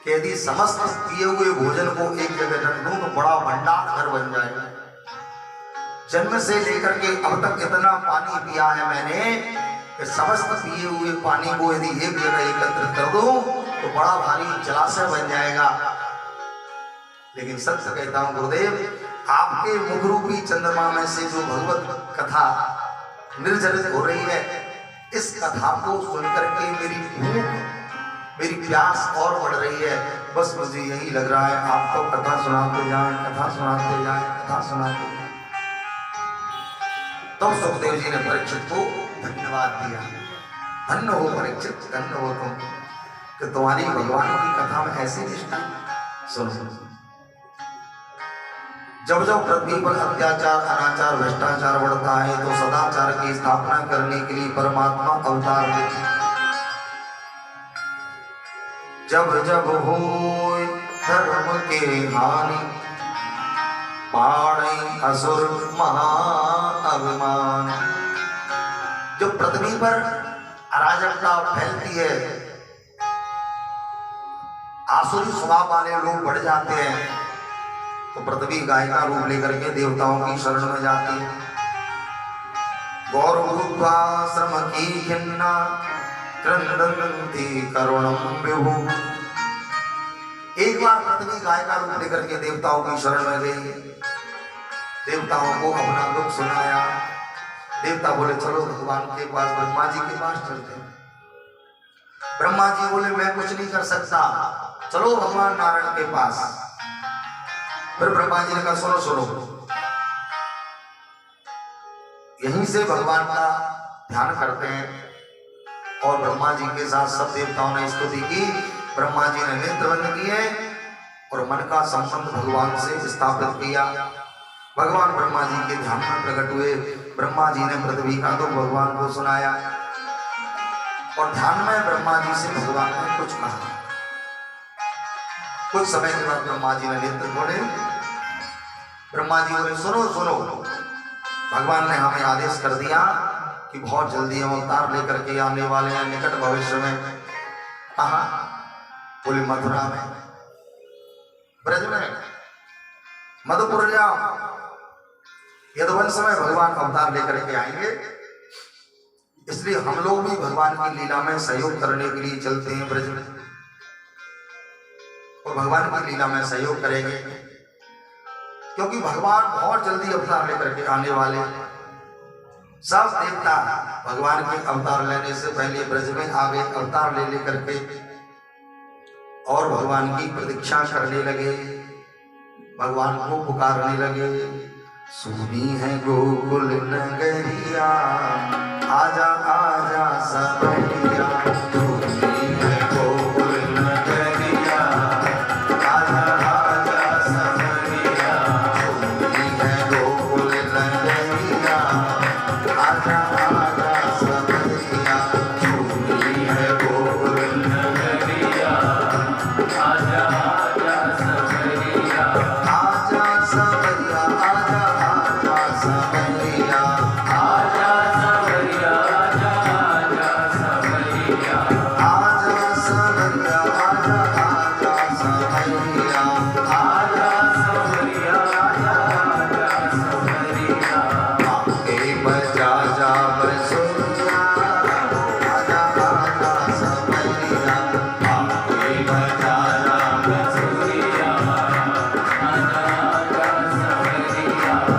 कि यदि समस्त किए हुए भोजन को एक जगह रख दूं तो बड़ा भंडार घर बन जाएगा। जन्म से लेकर के अब तक इतना पानी पिया है मैंने कि समस्त पिए हुए पानी को यदि एक जगह एकत्रित कर दूं तो बड़ा भारी जलाशय बन जाएगा। लेकिन सत्य कहता हूं गुरुदेव, आपके मुखरूपी चंद्रमा में से जो भगवत कथा निर्जरित हो रही है, इस कथा को सुनकर के मेरी भूख, मेरी प्यास और बढ़ रही है। बस मुझे यही लग रहा है, आप तो कथा सुनाते जाएं, कथा सुनाते जाएं, कथा सुनाते जाएं। तो सुखदेव जी ने परीक्षित को धन्यवाद दिया। धन्य हो परीक्षित, धन्य हो तुम कि तुम्हारी भगवान की कथा में ऐसी निष्ठा। सुनो, जब जब पृथ्वी पर अत्याचार, अनाचार, भ्रष्टाचार बढ़ता है तो सदाचार की स्थापना करने के लिए परमात्मा अवतार लेते हैं। जब जब हो धर्म के हानि, पाड़े असुर महाअभिमान। जो पृथ्वी पर अराजकता फैलती है, आसुरी स्वभाव वाले लोग बढ़ जाते हैं, तो पृथ्वी गाय का रूप लेकर के देवताओं की शरण में जाती है। गौरवभूत्वा श्रम की खिन्ना क्रंदन्ति करुणम विभु। एक बार पृथ्वी गाय का रूप लेकर के देवताओं की शरण में गई, देवताओं को अपना दुख सुनाया। देवता बोले चलो भगवान के पास, ब्रह्मा जी के पास चलते हैं। ब्रह्मा जी बोले मैं कुछ नहीं कर सकता, चलो भगवान नारायण के पास। फिर ब्रह्मा जी ने कहा सुनो सुनो, यहीं से भगवान का ध्यान करते हैं। और ब्रह्मा जी के साथ सब देवताओं ने स्तुति की। ब्रह्मा जी ने नेत्र बंद किए और मन का संबंध भगवान से स्थापित किया। भगवान ब्रह्मा जी के ध्यान में प्रकट हुए। ब्रह्मा जी ने पृथ्वी का दुख भगवान को सुनाया और ध्यान में ब्रह्मा जी से भगवान ने कुछ कहा। कुछ समय के बाद ब्रह्मा जी ने नेत्र खोले। ब्रह्मा जी बोले सुनो सुनो, भगवान ने हमें आदेश कर दिया कि बहुत जल्दी हम अवतार लेकर के आने वाले हैं निकट भविष्य में। कहा? बोले मथुरा में, ब्रज में, मधुपुर जाओ। यदुवंश में भगवान अवतार लेकर के आएंगे, इसलिए हम लोग भी भगवान की लीला में सहयोग करने के लिए चलते हैं ब्रज में और भगवान की लीला में सहयोग करेंगे, क्योंकि भगवान बहुत जल्दी अवतार लेकर के आने वाले। सब देवता भगवान के अवतार लेने से पहले ब्रज में आ गए, अवतार ले लेकर के और भगवान की प्रतीक्षा करने लगे, भगवान को पुकारने लगे। सुनी है गोकुल नगरिया, आजा आजा सबरिया। सुनी है गोकुल नगरिया, आजा आजा सबरिया। सुनी है गोकुल नगरिया, आजा आजा सबरिया। सुनी है गोकुल नगरिया, आजा आजा सबरिया। आजा सबरिया, आजा आजा सबरिया। आजा सबरिया, आजा आजा सबरिया। आजा सबरिया, आजा आजा सबरिया। आजा सबरिया, आजा आजा सबरिया। आके बजा जा बसुरिया, आजा आजा सबरिया। आके बजा जा बसुरिया, आजा आजा सबरिया।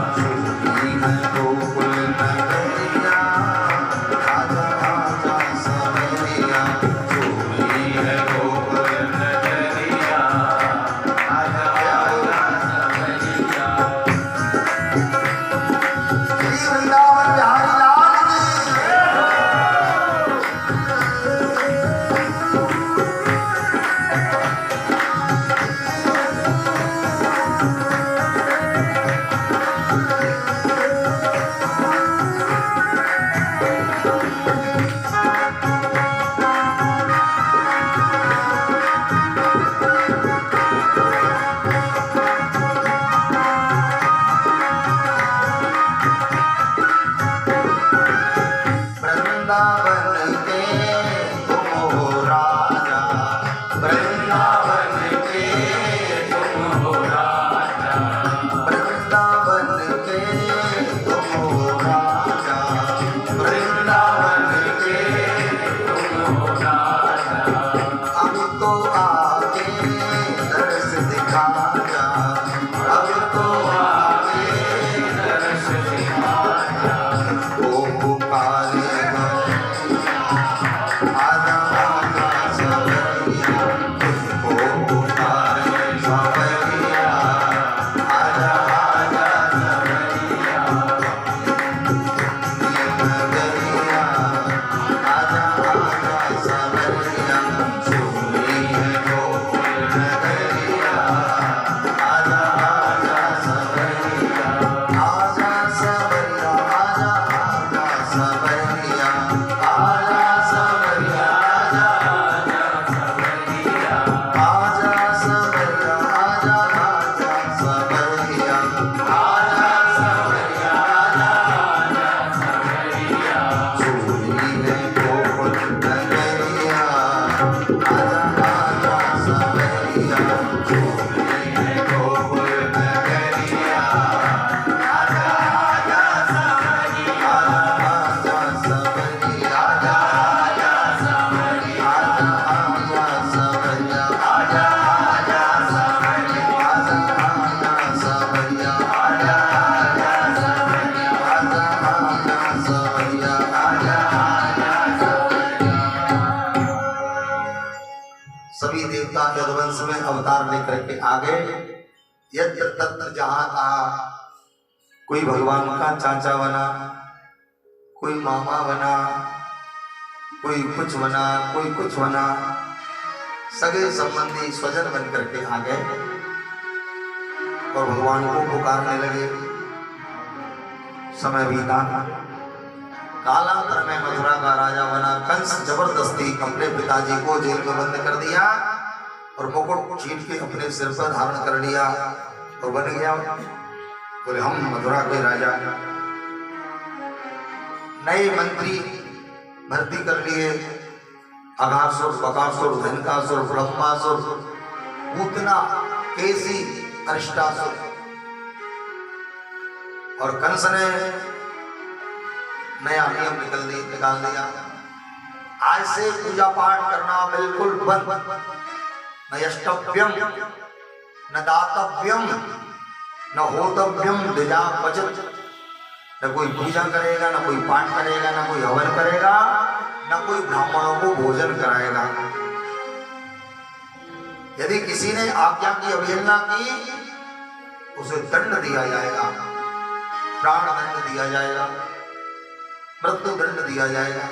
वंश में अवतार लेकर के आ गए। यत्र तत्र जहां कहा कोई भगवान का चाचा बना, कोई मामा बना, कोई कुछ बना, कोई कुछ बना, सगे संबंधी स्वजन बन करके आ गए और भगवान को पुकारने लगे। समय बीता, कालांतर में मथुरा का राजा बना कंस जबरदस्ती अपने पिताजी को जेल में बंद कर दिया और मुकुट छीन के अपने सिर पर धारण कर लिया और बन गया, बोले हम मथुरा के राजा। नए मंत्री भर्ती कर लिए, अघासुर, बकासुर, धनकासुर, ब्रह्मासुर, पूतना, केसी, अरिष्टासुर। और कंस ने नया नियम निकाल दिया, आज से पूजा पाठ करना बिल्कुल बंद, न यष्टव्यम न दातव्यम न होतव्यम द्विजा क्वचित्। न कोई पूजा करेगा, न कोई पाठ करेगा, न कोई हवन करेगा, न कोई ब्राह्मणों को भोजन कराएगा। यदि किसी ने आज्ञा की अवहेलना की उसे दंड दिया जाएगा, प्राण दंड दिया जाएगा, मृत्यु दंड दिया जाएगा।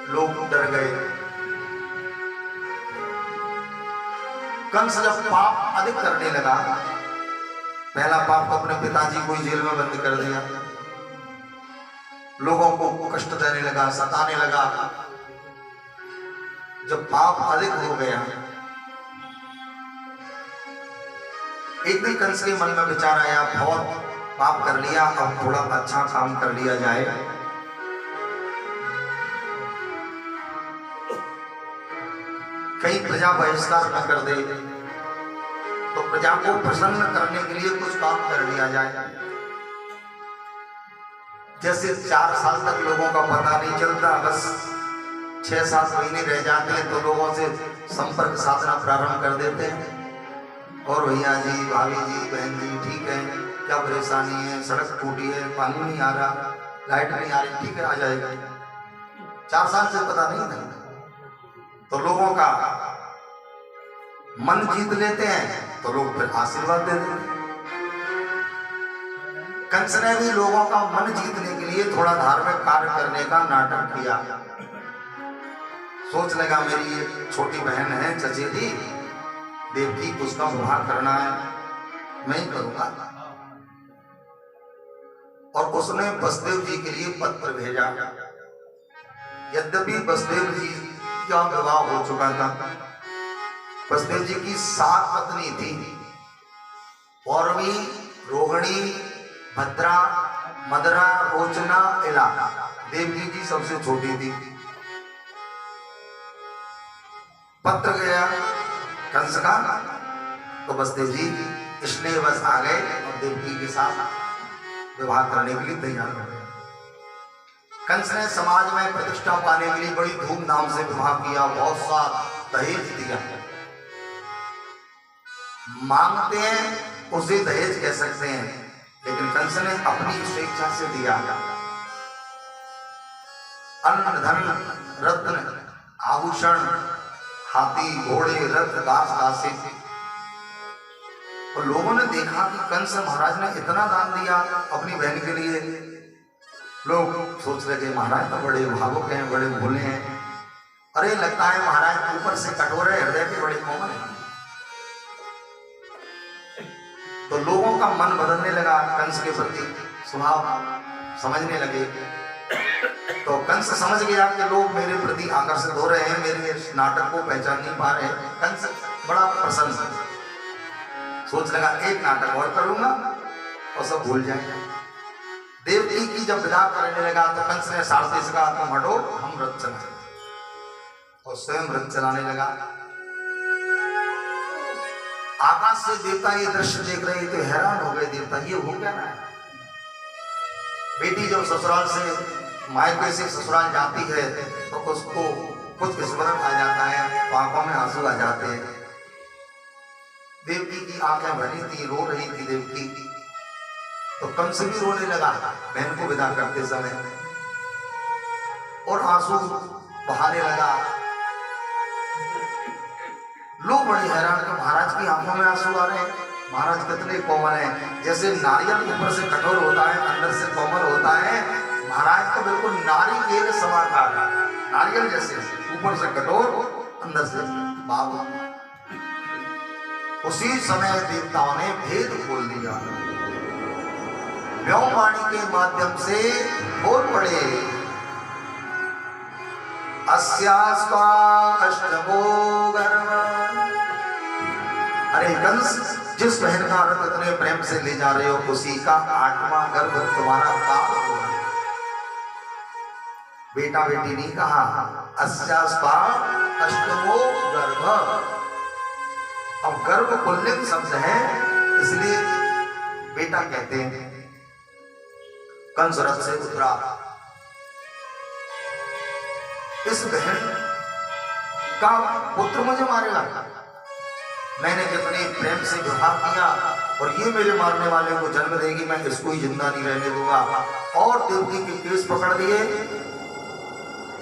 लोग डर गए। कंस जब पाप अधिक करने लगा, पहला पाप तो अपने पिताजी को जेल में बंद कर दिया, लोगों को कष्ट देने लगा, सताने लगा। जब पाप अधिक हो गया, एक दिन कंस के मन में विचार आया, बहुत पाप कर लिया, अब थोड़ा अच्छा काम कर लिया जाए। कहीं प्रजा बहिष्कार न कर दे तो प्रजा को प्रसन्न करने के लिए कुछ काम कर लिया जाए। जैसे 4 साल तक लोगों का पता नहीं चलता, बस 6-7 महीने रह जाते हैं तो लोगों से संपर्क साधना प्रारंभ कर देते हैं। और भैया जी, भाभी जी, बहन जी, ठीक है, क्या परेशानी है, सड़क टूटी है, पानी नहीं आ रहा, लाइट नहीं आ रही, ठीक है आ जाएगा। 4 साल से पता नहीं था तो लोगों का मन जीत लेते हैं तो लोग फिर आशीर्वाद देते हैं। कंस ने भी लोगों का मन जीतने के लिए थोड़ा धार्मिक कार्य करने का नाटक किया। सोच लगा मेरी ये छोटी बहन है चचेरी देवकी, उसका विवाह करना है, मैं ही करूंगा। और उसने वसुदेव जी के लिए पत्र भेजा। यद्यपि वसुदेव जी का विवाह हो चुका था, वसुदेव जी की 7 पत्नी थी, पौरवी, रोहिणी, भद्रा, मदरा, रोचना, इला। देवकी जी सबसे छोटी थी। पत्र गया कंस का तो वसुदेव जी इसलिए बस आ गए और देवकी के साथ विवाह करने के लिए तैयार हो गए। कंस ने समाज में प्रतिष्ठा पाने के लिए बड़ी धूमधाम से विवाह किया, बहुत सा दहेज दिया। मांगते हैं उसे दहेज कह सकते हैं, लेकिन कंस ने अपनी स्वेच्छा से दिया। अन्न, धन, रत्न, आभूषण, हाथी, घोड़े, रथ, दास, दासी। और लोगों ने देखा कि कंस महाराज ने इतना दान दिया अपनी बहन के लिए। लोग सोच रहे थे महाराज तो बड़े भावुक हैं, बड़े भोले हैं। अरे लगता है महाराज ऊपर से कठोर है, हृदय के बड़े कोमल हैं। तो लोगों का मन बदलने लगा, कंस के प्रति स्वभाव समझने लगे। तो कंस समझ गया कि लोग मेरे प्रति आकर्षित हो रहे हैं, मेरे नाटक को पहचान नहीं पा रहे हैं। कंस बड़ा प्रसन्न, सोच लगा एक नाटक और करूंगा और सब भूल जाएंगे। देवकी की जब विदा करने लगा तो कंस ने सारथी से कहा तुम हटो, हम रथ चलाएं। और स्वयं रथ चलाने लगा। आकाश से देवता ये दृश्य देख रहे थे, हैरान हो गए देवता, ये हो क्या रहा है। बेटी जब ससुराल से मायके से ससुराल जाती है तो उसको कुछ स्मरण आ जाता है, आंखों में आंसू आ जाते हैं। देवकी की आंखें भरी थी, रो रही थी देवकी। तो कंस भी रोने लगा बहन को विदा करते समय और आंसू बहाने लगा। लोग बड़े हैरान कि महाराज की आंखों में आंसू आ रहे हैं, महाराज कितने कोमल हैं। जैसे नारियल ऊपर से कठोर होता है, अंदर से कोमल होता है, महाराज तो बिल्कुल नारियल समाकार, नारियल जैसे, ऊपर से कठोर, अंदर से बाबा। उसी समय देवताओं ने भेद खोल दिया, व्योमवाणी के माध्यम से बोल पड़े, अस्यास्वा अष्टमो गर्भ। अरे कंस, जिस बहन का रथ इतने प्रेम से ले जा रहे हो, उसी का 8वां गर्भ तुम्हारा काल हुआ। बेटा बेटी नहीं कहा, अस्यास्वा अष्टमो गर्भ। अब गर्भ पुल्लिंग शब्द है, इसलिए बेटा कहते हैं। कंस रथ से उतरा, इस बहन का पुत्र मुझे मारेगा, मैंने कितने प्रेम से विवाह किया और ये मेरे मारने वाले को जन्म देगी, मैं इसको ही जिंदा नहीं रहने दूंगा। और देवकी के केस पकड़ लिए,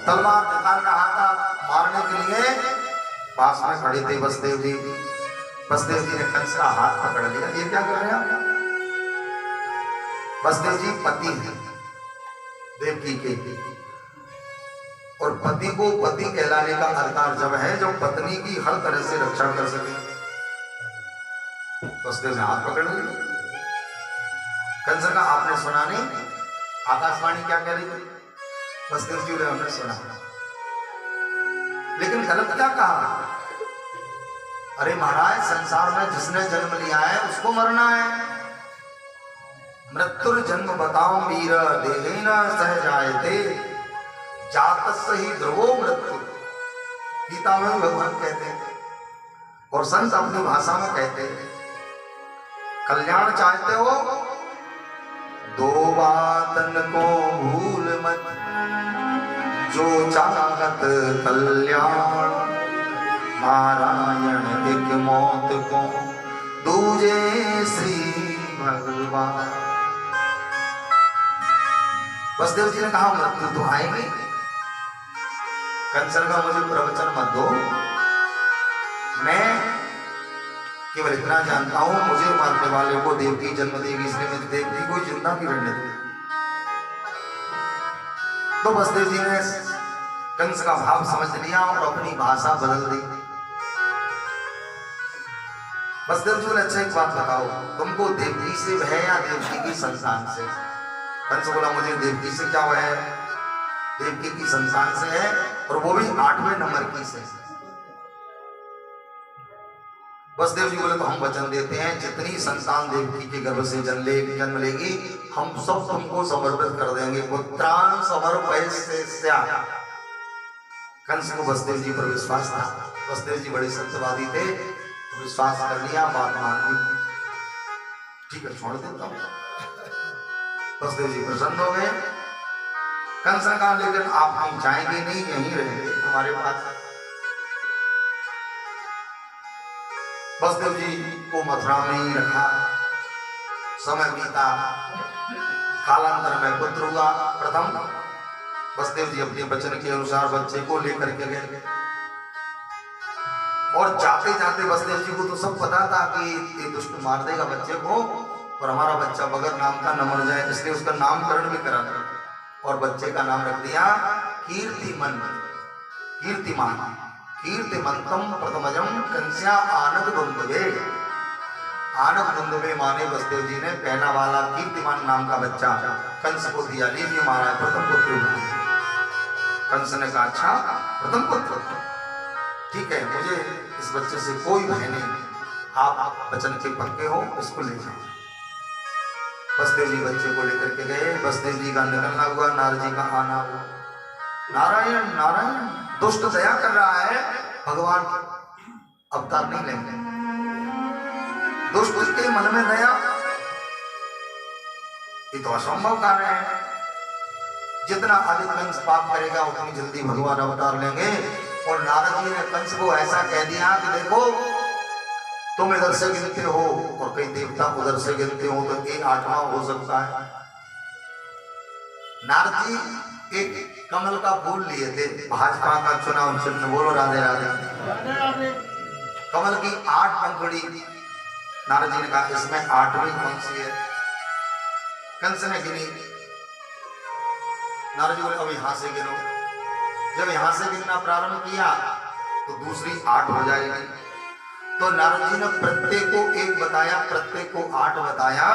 तलवार निकाल रहा था मारने के लिए, पास में खड़े थे वसुदेव जी। वसुदेव जी ने कंस का हाथ पकड़ लिया, ये क्या कर रहे हैं? वसुदेव जी पति हैं देवकी के, और पति को पति कहलाने का अधिकार जब है जब पत्नी की हर तरह से रक्षा कर सके। वसुदेव ने हाथ पकड़ लिया। कंस का आपने सुना नहीं, आकाशवाणी क्या कह रही थी? वसुदेव जी ने हमने सुना, लेकिन गलत क्या कहा? अरे महाराज, संसार में जिसने जन्म लिया है उसको मरना है। मृत्युर जन्म बताओ वीर देहेन सह जायते, जातस्य ही ध्रुवो मृत्यु। गीता में भगवान कहते हैं और संत अपनी भाषा में कहते हैं, कल्याण चाहते हो दो बातन को भूल मत, जो चाहत कल्याण, नारायण एक मौत को दूजे श्री भगवान। वसुदेव जी ने कहा मृत्यु तो आएगी, कंस का मुझे प्रवचन मत दो, मैं केवल इतना जानता हूं मुझे मारने वाले को देवकी जन्म देगी, इसलिए मैं देवकी को जिंदा नहीं रहने दूंगा। तो वसुदेव जी ने कंस का भाव समझ लिया और अपनी भाषा बदल दी। वसुदेव जी बोले, अच्छा एक बात बताओ, तुमको देवकी से भय या देवकी की संतान से? कंस बोला, मुझे देवकी से क्या है, देवकी की संतान से है, और वो भी 8वें नंबर की से। वसुदेव जी बोले, तो हम वचन देते हैं जितनी संतान देवकी के गर्भ से जन्म लेगी हम सब तुमको समर्पित कर देंगे, पुत्रान समर्पयस्या। कंस को वसुदेव जी पर विश्वास था, वसुदेव जी बड़े सत्यवादी थे, विश्वास कर लिया, बात मान ली, ठीक है छोड़ देता हूं। वसुदेव जी प्रसन्न हो गए। कंस ने कहा, लेकिन आप हम जाएंगे नहीं, यहीं रहेंगे हमारे पास। वसुदेव जी को मथुरा में ही रखा, समय बीता, कालांतर में पुत्र हुआ प्रथम। वसुदेव जी अपने वचन के अनुसार बच्चे को लेकर के गए, और जाते जाते वसुदेव जी को तो सब पता था कि ये दुष्ट मार देगा बच्चे को और हमारा बच्चा बगैर नाम का न मर जाए, इसलिए उसका नामकरण भी करा दिया और बच्चे का नाम रख दिया कीर्तिमन, कीर्तिमान, कीर्तिमंतम प्रथमजम कंस्या आनंद बंधुवे। आनंद बंधुवे माने वसुदेव जी ने पहला वाला कीर्तिमान नाम का बच्चा कंस को दिया। लीजिए महाराज, प्रथम पुत्र हुआ। कंस ने कहा, अच्छा प्रथम पुत्र, ठीक है, मुझे इस बच्चे से कोई भय नहीं, आप वचन के पक्के हो, इसको ले जाओ। वसुदेव जी बच्चे को लेकर के गए। वसुदेव जी का निकलना हुआ, नारद जी का आना हुआ। नारायण नारायण, दुष्ट दया कर रहा है, भगवान अवतार नहीं लेंगे। दुष्ट के मन में दया, ये तो असंभव कार्य है। जितना अधिक कंस पाप करेगा उतनी जल्दी भगवान अवतार लेंगे। और नारद जी ने कंस को ऐसा कह दिया कि देखो, तुम इधर से गिनते हो और कई देवता उधर से गिनते हो, तो एक 8वां हो सकता है। नारद जी एक कमल का फूल लिए थे, भाजपा का चुनाव चिन्ह, बोलो राधे राधे। कमल की 8 पंखुड़ी। नारद जी ने कहा इसमें 8वीं कौन सी है? कंस ने गिनी। नारद जी बोले अब यहां से गिनो। जब यहां से गिनना प्रारंभ किया तो दूसरी 8 हो जाएगी। तो नारद जी ने प्रत्येक को 1 बताया, प्रत्येक को 8 बताया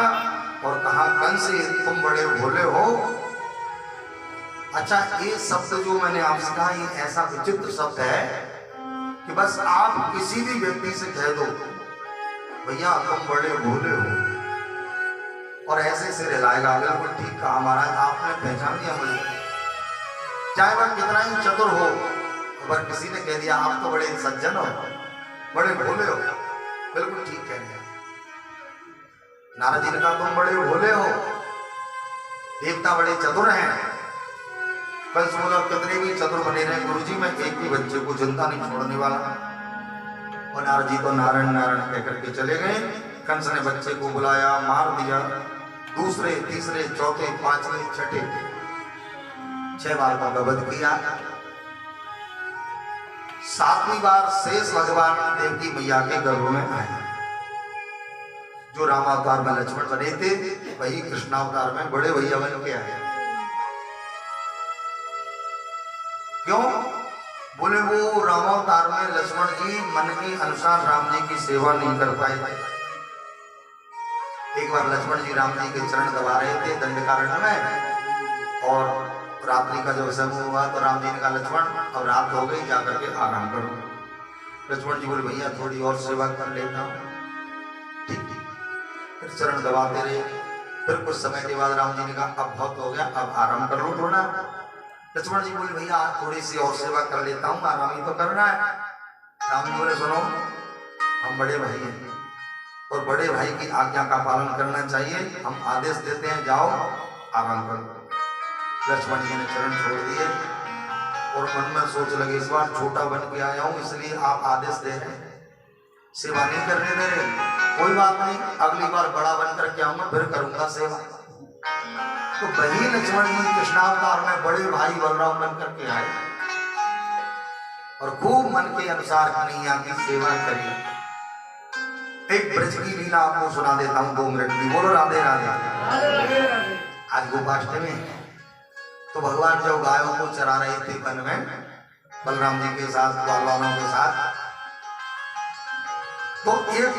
और कहा कंस तुम बड़े भोले हो। अच्छा, ये शब्द जो मैंने आपसे कहा ये ऐसा विचित्र शब्द है कि बस आप किसी भी व्यक्ति से कह दो भैया तुम बड़े भोले हो और ऐसे से रिलाएगा, बिल्कुल ठीक कहा महाराज, आपने पहचान दिया मुझे। चाहे वह कितना ही चतुर हो, अगर किसी ने कह दिया आप तो बड़े सज्जन हो, बड़े भोले हो, बिल्कुल ठीक कह दिया। नारद जी ने कहा तुम बड़े भोले हो, देवता बड़े चतुर हैं। कंस बोला कितने भी चतुर बने रहे गुरुजी, मैं एक भी बच्चे को जिंदा नहीं छोड़ने वाला। और नारद जी तो नारायण नारायण कहकर के चले गए। कंस ने बच्चे को बुलाया, मार दिया। दूसरे, तीसरे, चौथे, पांचवे, छठे 6 बार का वध किया। 7वीं बार शेष भगवान देवकी मैया के गर्भ में आए। जो रामावतार में लक्ष्मण बने थे वही कृष्णावतार में बड़े भैया बन के आए। क्यों? बोले वो रामावतार में लक्ष्मण जी मन के अनुसार राम जी की सेवा नहीं कर पाए। एक बार लक्ष्मण जी राम जी के चरण दबा रहे थे दंडकारण्य में, और रात्रि का जब समय हुआ तो राम जी ने कहा लक्ष्मण अब रात हो गई, जाकर के आराम करो। लक्ष्मण जी बोले भैया थोड़ी और सेवा कर लेता हूँ। ठीक, फिर चरण दबाते रहे। फिर कुछ समय के बाद राम जी ने कहा अब बहुत हो गया, अब आराम कर लो थोड़ा। लक्ष्मण जी बोले भैया थोड़ी सी और सेवा कर लेता हूँ, आराम ही तो करना है। राम जी बोले सुनो, हम बड़े भाई हैं और बड़े भाई की आज्ञा का पालन करना चाहिए, हम आदेश देते हैं जाओ आराम करो। लक्ष्मण जी ने चरण छोड़ दिए और मन में सोच लगे इस बार छोटा बन के आया हूँ इसलिए आप आदेश दे रहे हैं, सेवा नहीं करने दे रहे। कोई बात नहीं, अगली बार बड़ा बन करके आऊंगा फिर करूंगा सेवा। तो वही लक्ष्मण जी कृष्णावतार में बड़े भाई बलराम बन करके आए और खूब मन के अनुसार कन्हैया की सेवा करी। एक ब्रज की लीला आपको सुना देता हूँ 2 मिनट की। बोलो राधे राधे। आज गोपाष्टमी है तो भगवान जब गायों को चरा रहे थे वन में बलराम जी के साथ, ग्वाल वालों के साथ, तो एक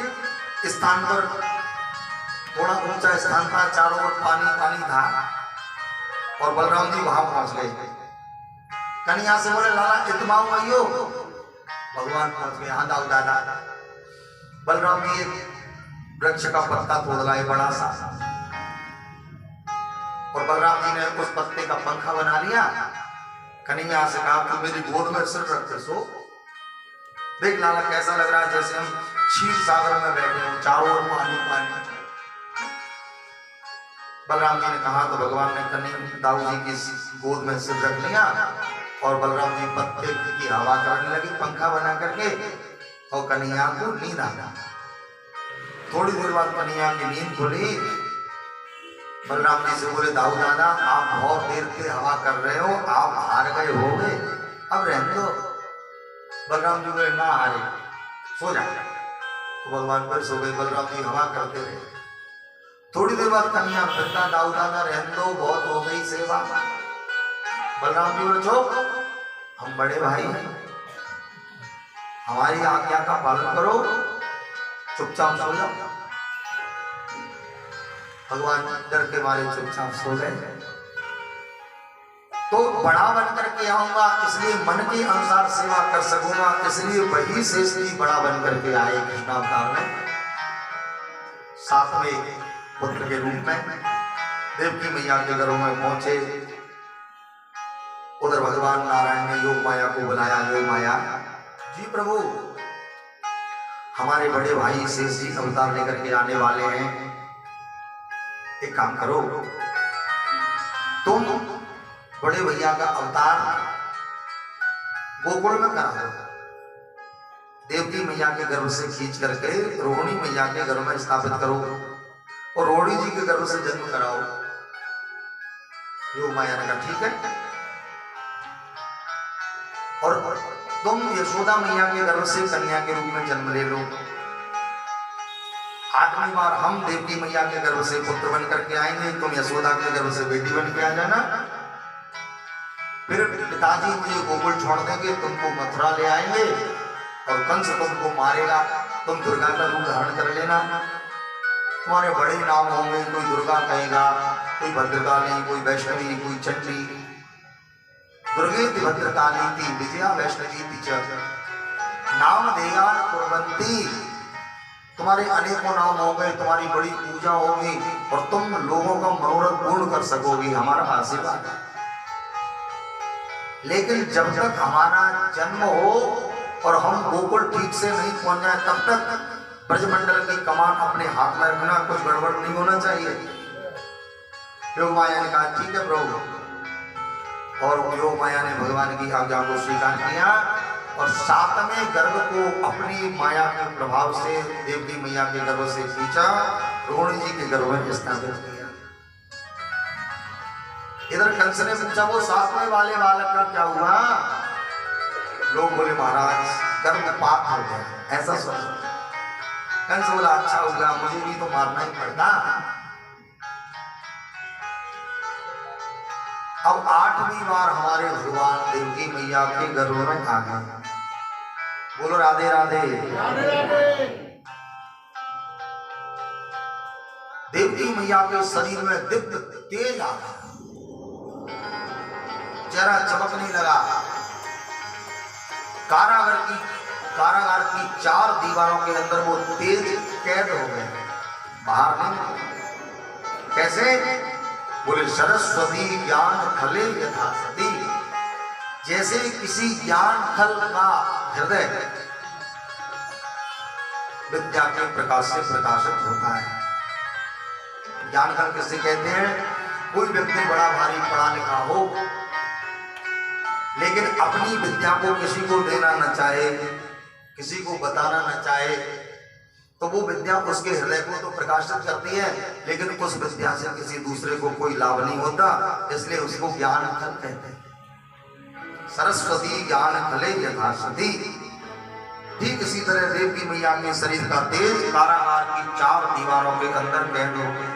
स्थान पर थोड़ा ऊंचा स्थान था, चारों ओर पानी पानी था और बलराम जी वहां पहुंच गए। कन्हैया से बोले लाला इतमाओ आइयो। भगवान पहुंच गए। हाँ दाऊ दादा। बलराम जी एक वृक्ष का पत्ता तोड़ लाए बड़ा सा और बलराम जी ने उस पत्ते का पंखा बना लिया। कन्हैया से कहा तू मेरी गोद में सिर रख के सो, देख लाला कैसा लग रहा है जैसे हम क्षीर सागर में बैठे हो, चारों ओर पानी पानी। बलराम जी ने कहा तो भगवान ने कन्हैया दाऊ जी की गोद में सिर रख लिया और बलराम जी पत्ते की हवा करने लगी पंखा बना करके और कन्हैया को नींद आ गई। थोड़ी देर बाद कन्हैया की नींद खुली। बलराम जी से बोले दाऊ दादा आप बहुत देर से हवा कर रहे हो, आप हार गए होंगे, अब रहने दो। बलराम जी बोले ना हारे, सो जा। तो भगवान पर सो गए। बलराम जी हवा करते रहे। थोड़ी देर बाद कन्हैया फिर कहा दाऊ दादा रहने दो, बहुत हो गई सेवा। बलराम जी बोले चुप, हम बड़े भाई हैं, हमारी आज्ञा का पालन करो, चुपचाप सो जाओ। भगवान डर के मारे चुपचाप सो गए। तो बड़ा बन करके आऊंगा इसलिए मन के अनुसार सेवा कर सकूंगा, इसलिए वही शेष जी बड़ा बन करके आए कृष्णावतार में, 7वें पुत्र के रूप में देवकी मैया के घरों में पहुंचे। उधर भगवान नारायण ने योग माया को बुलाया। योग माया जी प्रभु हमारे बड़े भाई शेष जी अवतार लेकर के आने वाले हैं, एक काम करो तुम बड़े भैया का अवतार गोकुल में करा दो, देवकी मैया के गर्भ से खींच करके रोहिणी मैया के गर्भ में स्थापित करो और रोहिणी जी के गर्भ से जन्म कराओ। योग माया ने कहा ठीक है। और तुम यशोदा मैया के गर्भ से कन्या के रूप में जन्म ले लो। आठवीं बार हम देवकी मैया के गर्भ से पुत्र बन करके आएंगे, तुम यशोदा के गर्भ से बेटी बन के आ जाना। फिर पिताजी मुझे गोकुल छोड़ देंगे, तुमको मथुरा ले आएंगे और कंस तुमको मारेगा, तुम दुर्गा का रूप धारण कर लेना। तुम्हारे बड़े नाम होंगे, कोई दुर्गा कहेगा, कोई भद्रकाली, कोई वैष्णवी, कोई चंडी। दुर्गेति भद्रकाली विजया वैष्णवी च नाम देगा कुर्वंती। तुम्हारे अनेकों नाम होंगे, तुम्हारी बड़ी पूजा होगी और तुम लोगों का मनोरथ पूर्ण कर सकोगी, हमारा आशीर्वाद। लेकिन जब तक हमारा जन्म हो और हम गोकुल ठीक से नहीं पहुंच जाए, तब तक ब्रजमंडल की कमान अपने हाथ में रखना, कुछ गड़बड़ नहीं होना चाहिए। योग माया ने कहा ठीक है प्रभु, और योग माया ने भगवान की आज्ञा को स्वीकार किया और सातवें गर्भ को अपनी माया के प्रभाव से देवकी मैया के गर्भ से खींचा, रोहिणी जी के गर्भ में स्थापित किया। इधर कंस ने पूछा वो सातवें वाले बालक का क्या हुआ? लोग बोले महाराज गर्भपात हो गया, ऐसा सोचा। कंस बोला अच्छा होगा, मुझे भी तो मारना ही पड़ता। अब आठवीं बार हमारे भगवान देवकी मैया के गर्भ में आ गए। बोलो राधे राधे। देवकी मैया के शरीर में दीप्त तेज आ गया, चेहरा चमकने लगा। कारागार की चार दीवारों के अंदर वो तेज कैद हो गए, बाहर नहीं। कैसे? बोले सरस्वती ज्ञान खले यथा सती। जैसे किसी ज्ञान खल का हृदय विद्या के प्रकाश से प्रकाशित होता है। ज्ञान खल किसे कहते हैं? कोई व्यक्ति बड़ा भारी पढ़ा लिखा हो लेकिन अपनी विद्या को किसी को देना न चाहे, किसी को बताना न चाहे, तो वो विद्या उसके हृदय को तो प्रकाशित करती है लेकिन उस विद्या से किसी दूसरे को कोई लाभ नहीं होता, इसलिए उसको ज्ञान खल कहते हैं। सरस्वती ज्ञान खले यथा सती। ठीक इसी तरह देवकी मैया के शरीर का तेज कारागार की चार दीवारों के अंदर कैद हो गया।